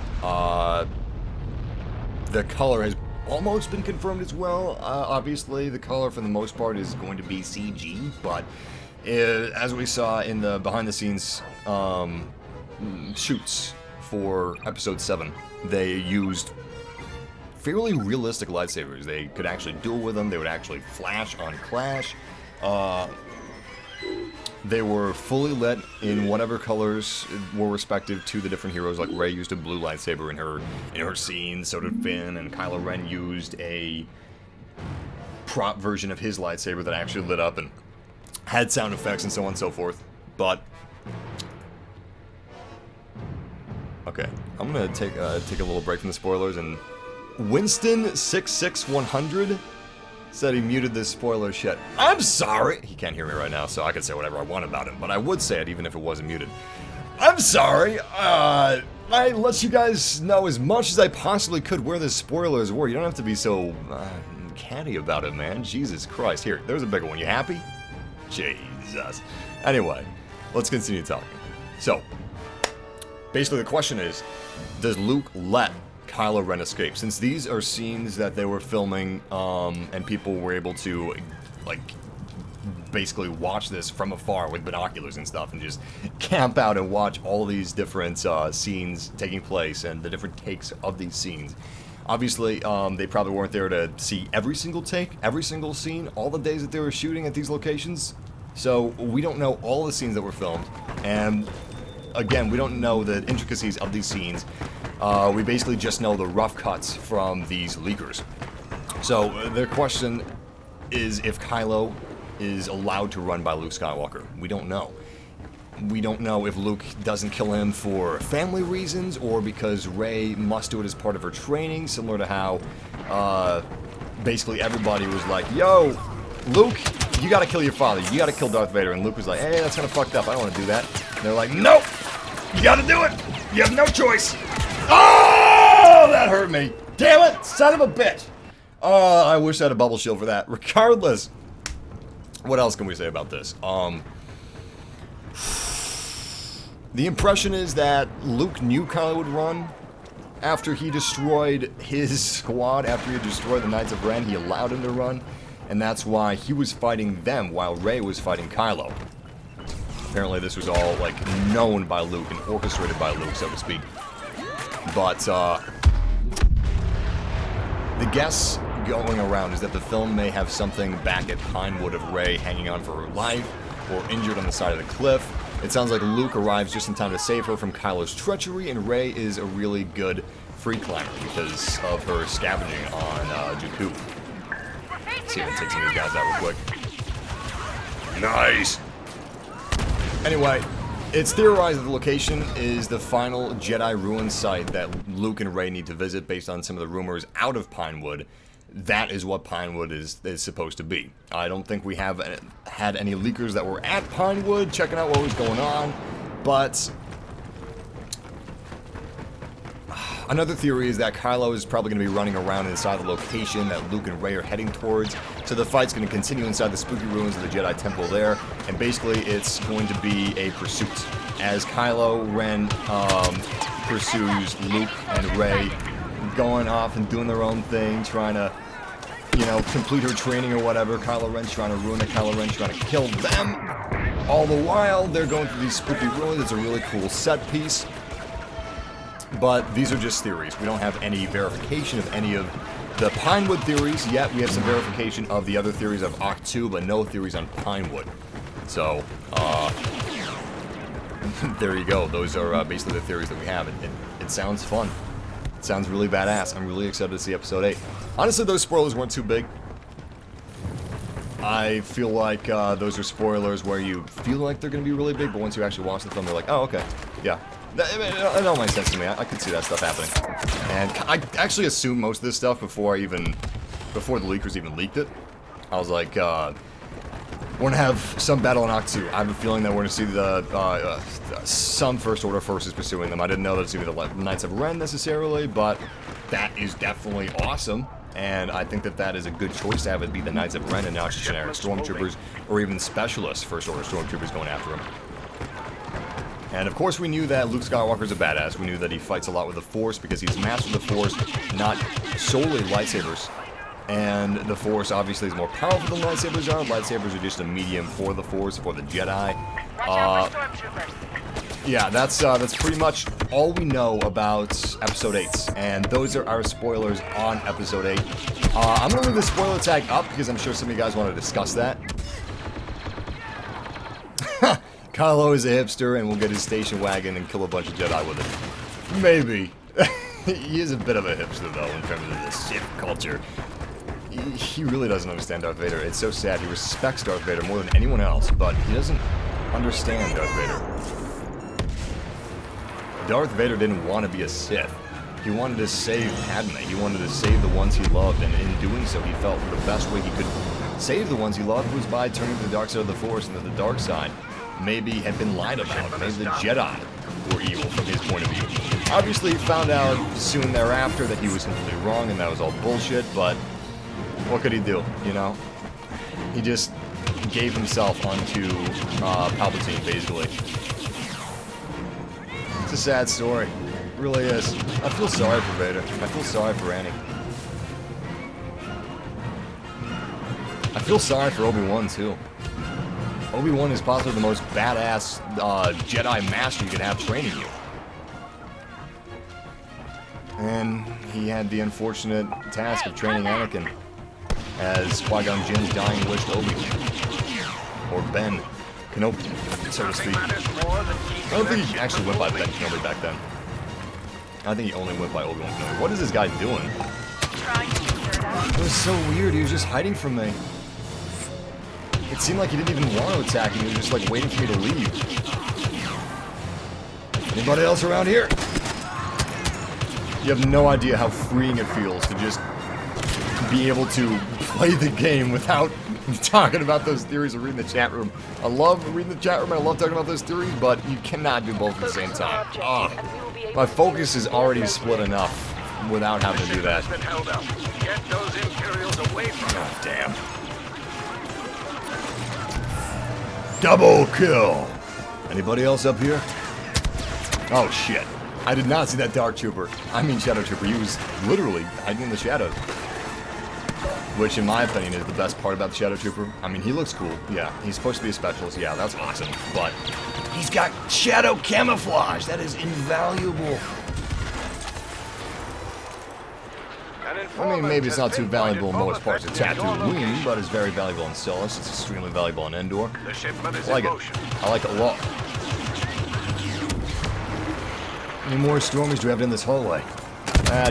the color has almost been confirmed as well. Obviously, the color for the most part is going to be CG, but as we saw in the behind-the-scenes shoots for Episode 7, they used fairly realistic lightsabers. They could actually duel with them. They would actually flash on clash. They were fully lit in whatever colors were respective to the different heroes. Like Rey used a blue lightsaber in her scene, so did Finn, and Kylo Ren used a prop version of his lightsaber that actually lit up and had sound effects and so on and so forth. But okay, I'm gonna take a little break from the spoilers. And Winston66100 said he muted this spoiler shit. I'm sorry! He can't hear me right now, so I can say whatever I want about him, but I would say it even if it wasn't muted. I'm sorry! I let you guys know as much as I possibly could where the spoilers were. You don't have to be so catty about it, man. Jesus Christ. Here, there's a bigger one. You happy? Jesus. Anyway, let's continue talking. So, basically the question is, does Luke let Kylo Ren escape? Since these are scenes that they were filming, and people were able to, like, basically watch this from afar with binoculars and stuff, and just camp out and watch all these different scenes taking place and the different takes of these scenes. Obviously, they probably weren't there to see every single take, every single scene, all the days that they were shooting at these locations. So we don't know all the scenes that were filmed, and again, we don't know the intricacies of these scenes. We basically just know the rough cuts from these leakers. So their question is if Kylo is allowed to run by Luke Skywalker. We don't know. We don't know if Luke doesn't kill him for family reasons or because Rey must do it as part of her training, similar to how basically everybody was like, yo, Luke, you gotta kill your father. You gotta kill Darth Vader. And Luke was like, hey, that's kind of fucked up. I don't want to do that. And they're like, nope, you gotta do it. You have no choice. Oh, that hurt me. Damn it, son of a bitch. I wish I had a bubble shield for that. Regardless, what else can we say about this? The impression is that Luke knew Kylo would run after he destroyed his squad, after he destroyed the Knights of Ren. He allowed him to run, and that's why he was fighting them while Rey was fighting Kylo. Apparently this was all, like, known by Luke and orchestrated by Luke, so to speak. But, the guess going around is that the film may have something back at Pinewood of Rey hanging on for her life or injured on the side of the cliff. It sounds like Luke arrives just in time to save her from Kylo's treachery, and Rey is a really good free climber because of her scavenging on Jakku. Let's see if I can take some of these guys out real quick. Nice! Anyway, it's theorized that the location is the final Jedi ruin site that Luke and Rey need to visit based on some of the rumors out of Pinewood. That is what Pinewood is supposed to be. I don't think we have had any leakers that were at Pinewood checking out what was going on, but another theory is that Kylo is probably going to be running around inside the location that Luke and Rey are heading towards, so the fight's going to continue inside the spooky ruins of the Jedi Temple there, and basically it's going to be a pursuit as Kylo Ren pursues Luke and Rey, going off and doing their own thing, trying to, you know, complete her training or whatever. Kylo Ren's trying to ruin it. Kylo Ren's trying to kill them. All the while, they're going through these spooky ruins. It's a really cool set piece. But these are just theories. We don't have any verification of any of the Pinewood theories yet. We have some verification of the other theories of Octu, but no theories on Pinewood. So, there you go. Those are basically the theories that we have. It sounds fun. It sounds really badass. I'm really excited to see Episode 8. Honestly, those spoilers weren't too big. I feel like those are spoilers where you feel like they're going to be really big, but once you actually watch the film, they're like, oh, okay, yeah. It all makes sense to me. I could see that stuff happening. And I actually assumed most of this stuff before the leakers even leaked it. I was like, we're going to have some battle in Octu. I have a feeling that we're going to see some First Order forces pursuing them. I didn't know that it's going to be the Knights of Ren necessarily, but that is definitely awesome. And I think that is a good choice to have it be the Knights of Ren and not just generic stormtroopers or even specialist First Order stormtroopers going after him. And of course we knew that Luke Skywalker's a badass. We knew that he fights a lot with the Force because he's mastered the Force, not solely lightsabers. And the Force obviously is more powerful than lightsabers are. Lightsabers are just a medium for the Force, for the Jedi. Watch out for stormtroopers. Yeah, that's pretty much all we know about Episode 8. And those are our spoilers on Episode 8. I'm going to leave the spoiler tag up because I'm sure some of you guys want to discuss that. Kylo is a hipster and will get his station wagon and kill a bunch of Jedi with it. Maybe. He is a bit of a hipster, though, in terms of the Sith culture. He really doesn't understand Darth Vader. It's so sad. He respects Darth Vader more than anyone else, but he doesn't understand Darth Vader. Darth Vader didn't want to be a Sith. He wanted to save Padme. He wanted to save the ones he loved, and in doing so, he felt the best way he could save the ones he loved was by turning to the dark side of the Force, and that the dark side maybe had been lied about. Maybe the Jedi were evil from his point of view. Obviously, he found out soon thereafter that he was completely wrong, and that was all bullshit, but what could he do, you know? He just gave himself onto Palpatine, basically. It's a sad story. It really is. I feel sorry for Vader. I feel sorry for Annie. I feel sorry for Obi-Wan, too. Obi-Wan is possibly the most badass Jedi Master you can have training you. And he had the unfortunate task of training Anakin as Qui-Gon Jinn's dying wish to Obi. Or Ben Kenobi, so to speak. I don't think he actually went by Ben Kenobi back then. I think he only went by Obi-Wan Kenobi. What is this guy doing? It was so weird, he was just hiding from me. It seemed like he didn't even want to attack, he was just like waiting for me to leave. Anybody else around here? You have no idea how freeing it feels to just be able to play the game without talking about those theories or reading the chat room. I love reading the chat room and I love talking about those theories, but you cannot do both at the same time. My focus is already split enough without having to do that. Get those Imperials away from God damn. Double kill! Anybody else up here? Oh shit. I did not see that Dark Trooper. I mean Shadow Trooper. He was literally hiding in the shadows. Which, in my opinion, is the best part about the Shadow Trooper. I mean, he looks cool. Yeah, he's supposed to be a specialist. Yeah, that's awesome. But he's got shadow camouflage. That is invaluable. I mean, maybe it's not too valuable in most parts of Tatooine, but it's very valuable in Solace. It's extremely valuable in Endor. I like it. I like it a lot. How many more Stormies do we have in this hallway?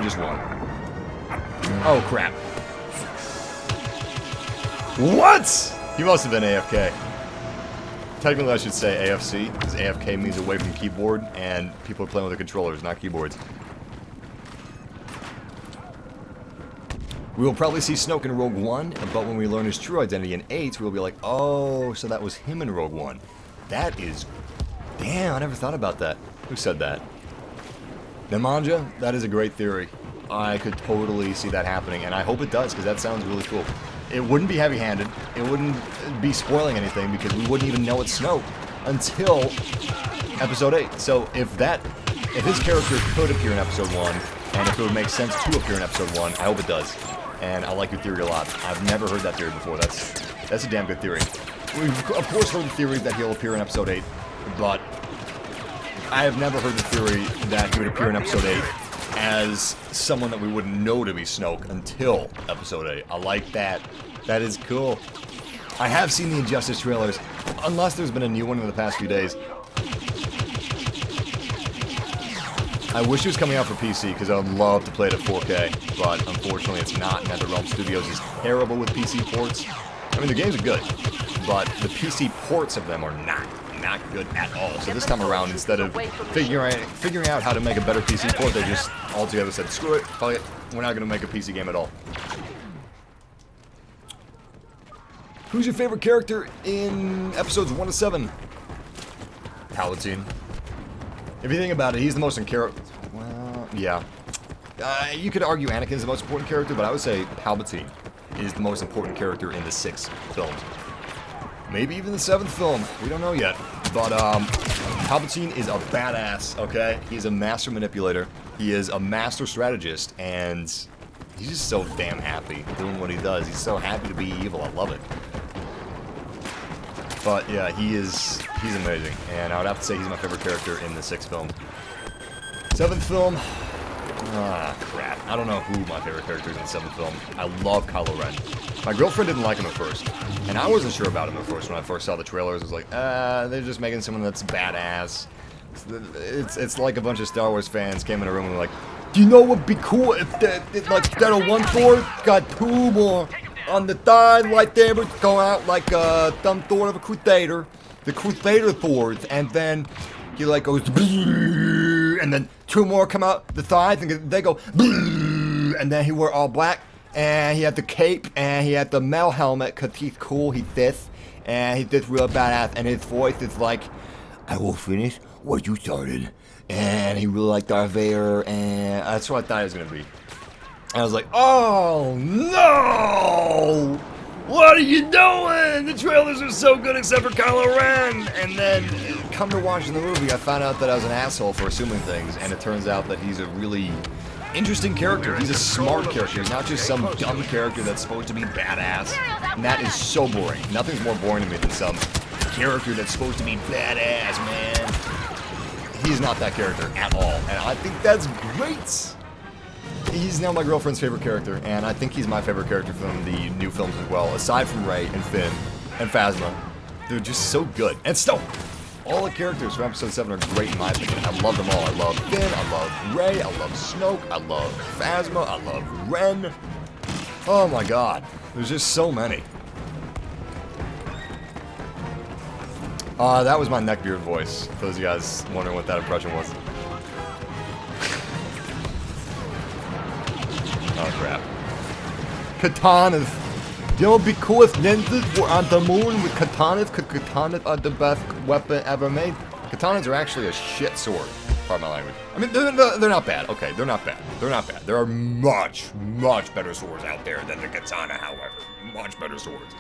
Just one. Oh, crap. What? He must have been AFK. Technically, I should say AFC, because AFK means away from keyboard, and people are playing with the controllers, not keyboards. We will probably see Snoke in Rogue One, but when we learn his true identity in 8, we'll be like, oh, so that was him in Rogue One. That is... Damn, I never thought about that. Who said that? Nemanja, that is a great theory. I could totally see that happening, and I hope it does, because that sounds really cool. It wouldn't be heavy-handed. It wouldn't be spoiling anything, because we wouldn't even know it's Snoke until Episode 8. So if his character could appear in Episode 1, and if it would make sense to appear in Episode 1, I hope it does. And I like your theory a lot. I've never heard that theory before. That's a damn good theory. we've of course heard the theory that he'll appear in Episode 8, but I have never heard the theory that he would appear in Episode 8 as someone that we wouldn't know to be Snoke until Episode 8. I like that. That is cool. I have seen the Injustice trailers, unless there's been a new one in the past few days. I wish it was coming out for PC, because I would love to play it at 4K, but unfortunately it's not. NetherRealm Studios is terrible with PC ports. I mean, the games are good, but the PC ports of them are not good at all. So this time around, instead of figuring out how to make a better PC port, they just altogether said, screw it, fuck it, we're not going to make a PC game at all. Who's your favorite character in episodes 1 to 7? Palpatine. If you think about it, he's the most important. Well, yeah. You could argue Anakin's the most important character, but I would say Palpatine is the most important character in the 6 films. Maybe even the 7th film. We don't know yet. But Palpatine is a badass, okay? He's a master manipulator. He is a master strategist, and he's just so damn happy doing what he does. He's so happy to be evil. I love it. But yeah, he's amazing, and I would have to say he's my favorite character in the 6th film. 7th film, crap. I don't know who my favorite character is in the 7th film. I love Kylo Ren. My girlfriend didn't like him at first, and I wasn't sure about him at first when I first saw the trailers. I was like, they're just making someone that's badass. It's like a bunch of Star Wars fans came in a room and were like, do you know what would be cool if that a 1/4 got 2 more on the thigh right there, but go out like a thumb Thor of a Crusader, the Crusader Thors, and then he like goes, and then 2 more come out the thighs, and they go, and then he wore all black, and he had the cape, and he had the metal helmet, cause he's cool, he's this, and he's this real badass, and his voice is like, I will finish what you started, and he really liked Darth Vader, and that's what I thought it was gonna be. And I was like, oh no! What are you doing? The trailers are so good except for Kylo Ren! And then, come to watching the movie, I found out that I was an asshole for assuming things, and it turns out that he's a really interesting character. He's a smart character. He's not just some dumb character that's supposed to be badass. And that is so boring. Nothing's more boring to me than some character that's supposed to be badass, man. He's not that character at all, and I think that's great! He's now my girlfriend's favorite character, and I think he's my favorite character from the new films as well, aside from Rey and Finn and Phasma. They're just so good. And still, all the characters from Episode 7 are great in my opinion. I love them all. I love Finn, I love Rey, I love Snoke, I love Phasma, I love Ren. Oh my god, there's just so many. That was my neckbeard voice, for those of you guys wondering what that impression was. Oh crap. Katanas. You know, it'd be cool if ninjas were on the moon with katanas, because katanas are the best weapon ever made. Katanas are actually a shit sword. Pardon my language. I mean, they're not bad. Okay, they're not bad. They're not bad. There are much better swords out there than the katana, however. Much better swords.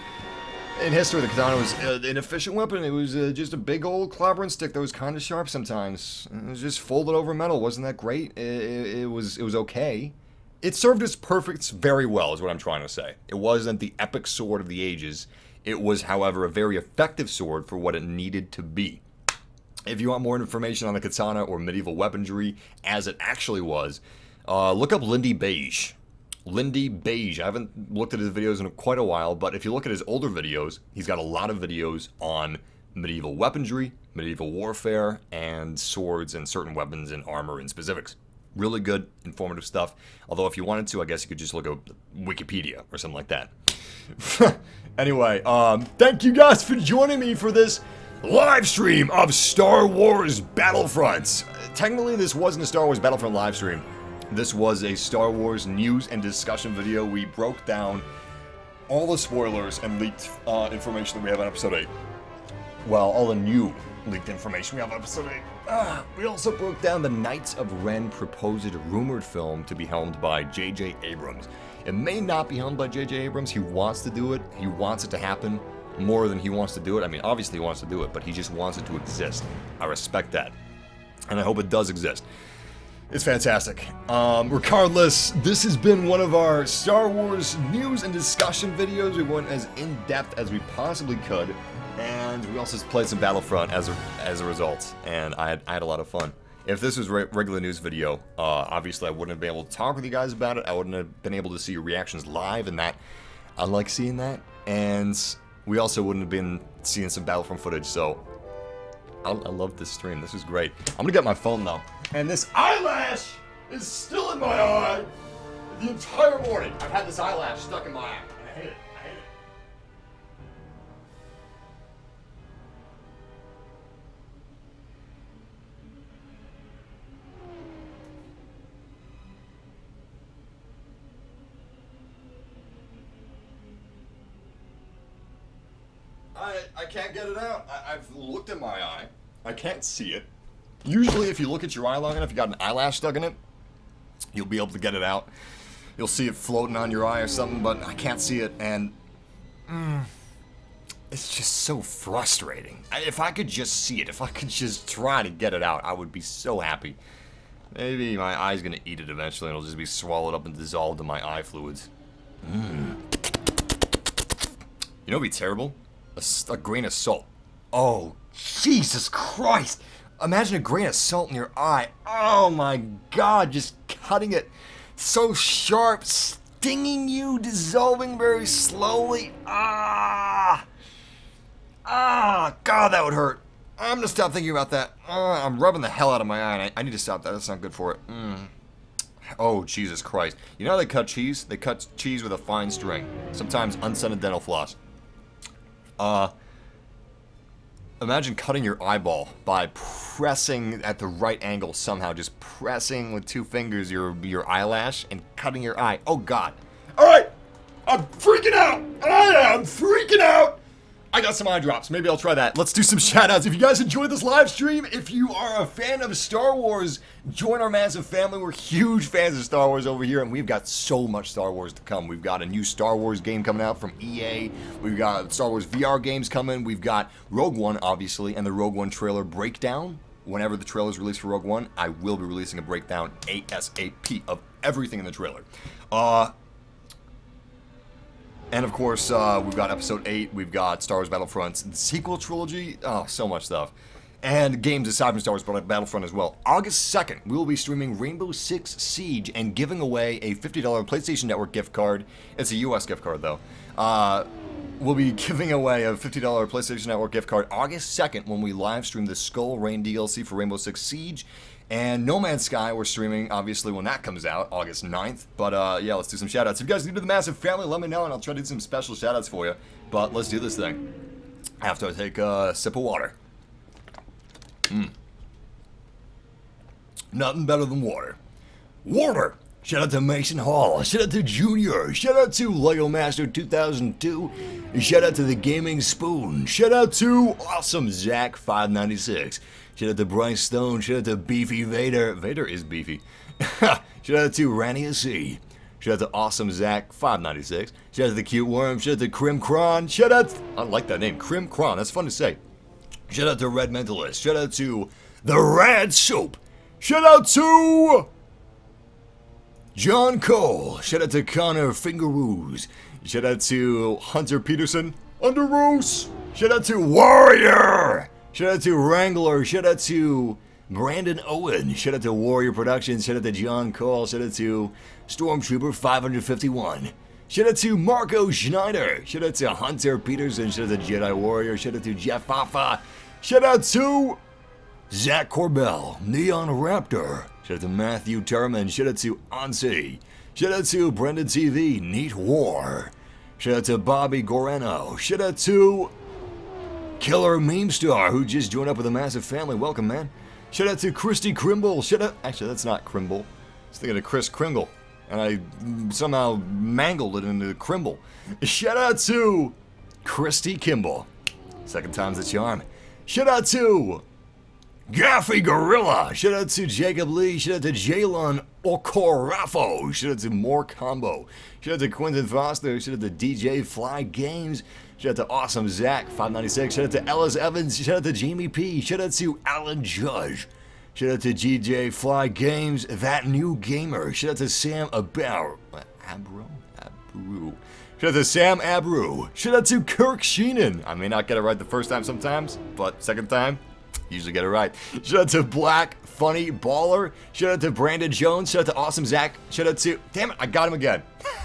In history, the katana was an efficient weapon. It was just a big old clobbering stick that was kind of sharp sometimes. It was just folded over metal. Wasn't that great? It was okay. It served its purpose very well, is what I'm trying to say. It wasn't the epic sword of the ages. It was, however, a very effective sword for what it needed to be. If you want more information on the katana or medieval weaponry as it actually was, look up Lindy Beige. Lindy Beige. I haven't looked at his videos in quite a while, but if you look at his older videos, he's got a lot of videos on medieval weaponry, medieval warfare, and swords and certain weapons and armor and specifics. Really good, informative stuff. Although if you wanted to, I guess you could just look up Wikipedia or something like that. Anyway, thank you guys for joining me for this live stream of Star Wars Battlefront. Technically, this wasn't a Star Wars Battlefront live stream. This was a Star Wars news and discussion video. We broke down all the spoilers and leaked information that we have on Episode 8. Well, all the new leaked information we have on Episode 8. We also broke down the Knights of Ren proposed rumored film to be helmed by J.J. Abrams. It may not be helmed by J.J. Abrams. He wants to do it. He wants it to happen more than he wants to do it. I mean, obviously he wants to do it, but he just wants it to exist. I respect that. And I hope it does exist. It's fantastic. Regardless, this has been one of our Star Wars news and discussion videos. We went as in-depth as we possibly could. And we also played some Battlefront as a result, and I had a lot of fun. If this was regular news video, obviously I wouldn't have been able to talk with you guys about it. I wouldn't have been able to see your reactions live, and that I like seeing that. And we also wouldn't have been seeing some Battlefront footage. So I love this stream. This is great. I'm gonna get my phone though, and this eyelash is still in my eye the entire morning. I've had this eyelash stuck in my eye. I hate it. I hate it. I can't get it out. I've looked at my eye. I can't see it. Usually if you look at your eye long enough, you got an eyelash stuck in it, you'll be able to get it out. You'll see it floating on your eye or something, but I can't see it, and it's just so frustrating. If I could just see it, if I could just try to get it out, I would be so happy. Maybe my eye's gonna eat it eventually, and it'll just be swallowed up and dissolved in my eye fluids. You know what'd be terrible? A grain of salt. Oh, Jesus Christ! Imagine a grain of salt in your eye. Oh my God, just cutting it so sharp, stinging you, dissolving very slowly. God, that would hurt. I'm gonna stop thinking about that. I'm rubbing the hell out of my eye, and I need to stop that. That's not good for it. Oh, Jesus Christ. You know how they cut cheese? They cut cheese with a fine string. Sometimes unscented dental floss. Imagine cutting your eyeball by pressing at the right angle somehow, just pressing with 2 fingers your eyelash and cutting your eye. Oh God. Alright! I'm freaking out! I am freaking out! I got some eye drops. Maybe I'll try that. Let's do some shoutouts. If you guys enjoyed this live stream, if you are a fan of Star Wars, join our massive family. We're huge fans of Star Wars over here, and we've got so much Star Wars to come. We've got a new Star Wars game coming out from EA. We've got Star Wars VR games coming. We've got Rogue One, obviously, and the Rogue One trailer breakdown. Whenever the trailer is released for Rogue One, I will be releasing a breakdown ASAP of everything in the trailer. And of course, we've got Episode 8, we've got Star Wars Battlefront, the sequel trilogy, so much stuff. And games aside from Star Wars Battlefront as well. August 2nd, we will be streaming Rainbow Six Siege and giving away a $50 PlayStation Network gift card. It's a US gift card though. We'll be giving away a $50 PlayStation Network gift card August 2nd when we live stream the Skull Rain DLC for Rainbow Six Siege. And No Man's Sky, we're streaming, obviously, when that comes out, August 9th. But, yeah, let's do some shoutouts. If you guys are new to the massive family, let me know, and I'll try to do some special shoutouts for you. But let's do this thing. After I take a sip of water. Nothing better than water. Water! Shout out to Mason Hall. Shout out to Junior. Shout out to Lego Master 2002. Shout out to the Gaming Spoon. Shout out to Awesome Zach 596. Shout out to Bryce Stone. Shout out to Beefy Vader. Vader is beefy. Shout out to Rania C. Shout out to Awesome Zach 596. Shout out to the Cute Worm. Shout out to Crim Kron. Shout out I like that name. Crim Kron. That's fun to say. Shout out to Red Mentalist. Shout out to The Rad Soap. Shout out to John Cole. Shout out to Connor Fingeroos. Shout out to Hunter Peterson. Underoos. Shout out to Warrior. Shout out to Wrangler. Shout out to Brandon Owen. Shout out to Warrior Productions. Shout out to John Cole. Shout out to Stormtrooper 551. Shout out to Marco Schneider. Shout out to Hunter Peterson. Shout out to Jedi Warrior. Shout out to Jeff Fafa. Shout out to Zach Corbell. Neon Raptor. Shout out to Matthew Turman. Shout out to Ansi. Shout out to Brendan TV. Neat War. Shout out to Bobby Gorano. Shout out to Killer Meme Star, who just joined up with a massive family. Welcome, man. Shout out to Christy Crimble. Shout out. Actually, that's not Crimble. I was thinking of Chris Kringle, and I somehow mangled it into Crimble. Shout out to Christy Kimball. Second time's the charm. Shout out to Gaffy Gorilla. Shout out to Jacob Lee. Shout out to Jalen Okorafo. Shout out to More Combo. Shout out to Quentin Foster. Shout out to DJ Fly Games. Shout out to Awesome Zach 596. Shout out to Ellis Evans. Shout out to Jamie P. Shout out to Alan Judge. Shout out to GJ Fly Games. That New Gamer. Shout out to Sam Abru. Shout out to Sam Abreu. Shout out to Kirk Sheenan. I may not get it right the first time sometimes, but second time, usually get it right. Shout out to Black Funny Baller. Shout out to Brandon Jones. Shout out to Awesome Zach. Shout out to, damn it, I got him again.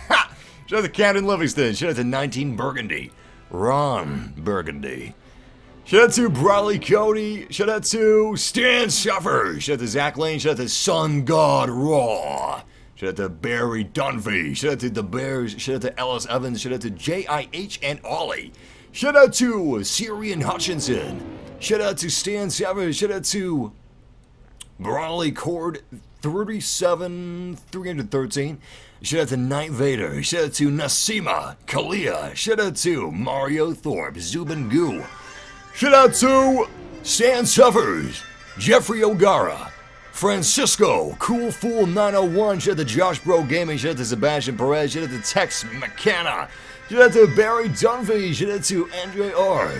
Shout out to Camden Livingston. Shout out to 19 Burgundy. Ron Burgundy. Shout out to Bradley Cody. Shout out to Stan Suffer. Shout out to Zach Lane. Shout out to Sun God Raw. Shout out to Barry Dunphy. Shout out to The Bears. Shout out to Ellis Evans. Shout out to JIH and Ollie. Shout out to Syrian Hutchinson. Shout out to Stan Savage. Shout out to Brawley Cord 37313. Shout out to Night Vader. Shout out to Nasima Kalia. Shout out to Mario Thorpe. Zubin Goo. Shout out to Stan Suffers. Jeffrey O'Gara. Francisco, Cool Fool 901, shout out to Josh Bro Gaming, shout out to Sebastian Perez, shout out to Tex McKenna, shout out to Barry Dunphy, shout out to Andre R,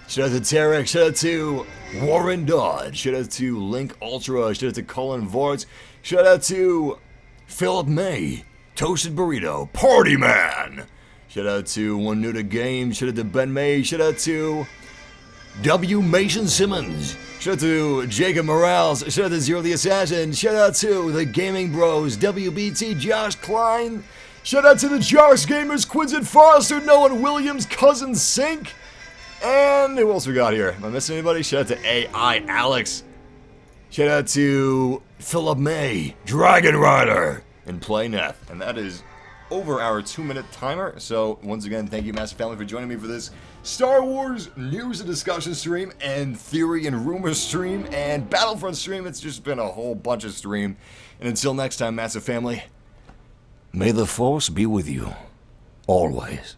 shout out to Tarek, shout out to Warren Dodd, shout out to Link Ultra, shout out to Colin Vorts, shout out to Philip May, Toasted Burrito, Party Man, shout out to One New to Game, shout out to Ben May, shout out to W. Mason Simmons. Shout out to Jacob Morales. Shout out to Zero the Assassin. Shout out to the Gaming Bros. WBT Josh Klein. Shout out to the Josh Gamers, Quinton Foster, Nolan Williams, Cousin Sink. And who else we got here? Am I missing anybody? Shout out to AI Alex. Shout out to Philip May, Dragon Rider, and Playneth. And that is over our 2-minute timer. So once again, thank you, Massive Family, for joining me for this Star Wars news and discussion stream, and theory and rumor stream, and Battlefront stream. It's just been a whole bunch of stream. And until next time, Massive Family, may the Force be with you always.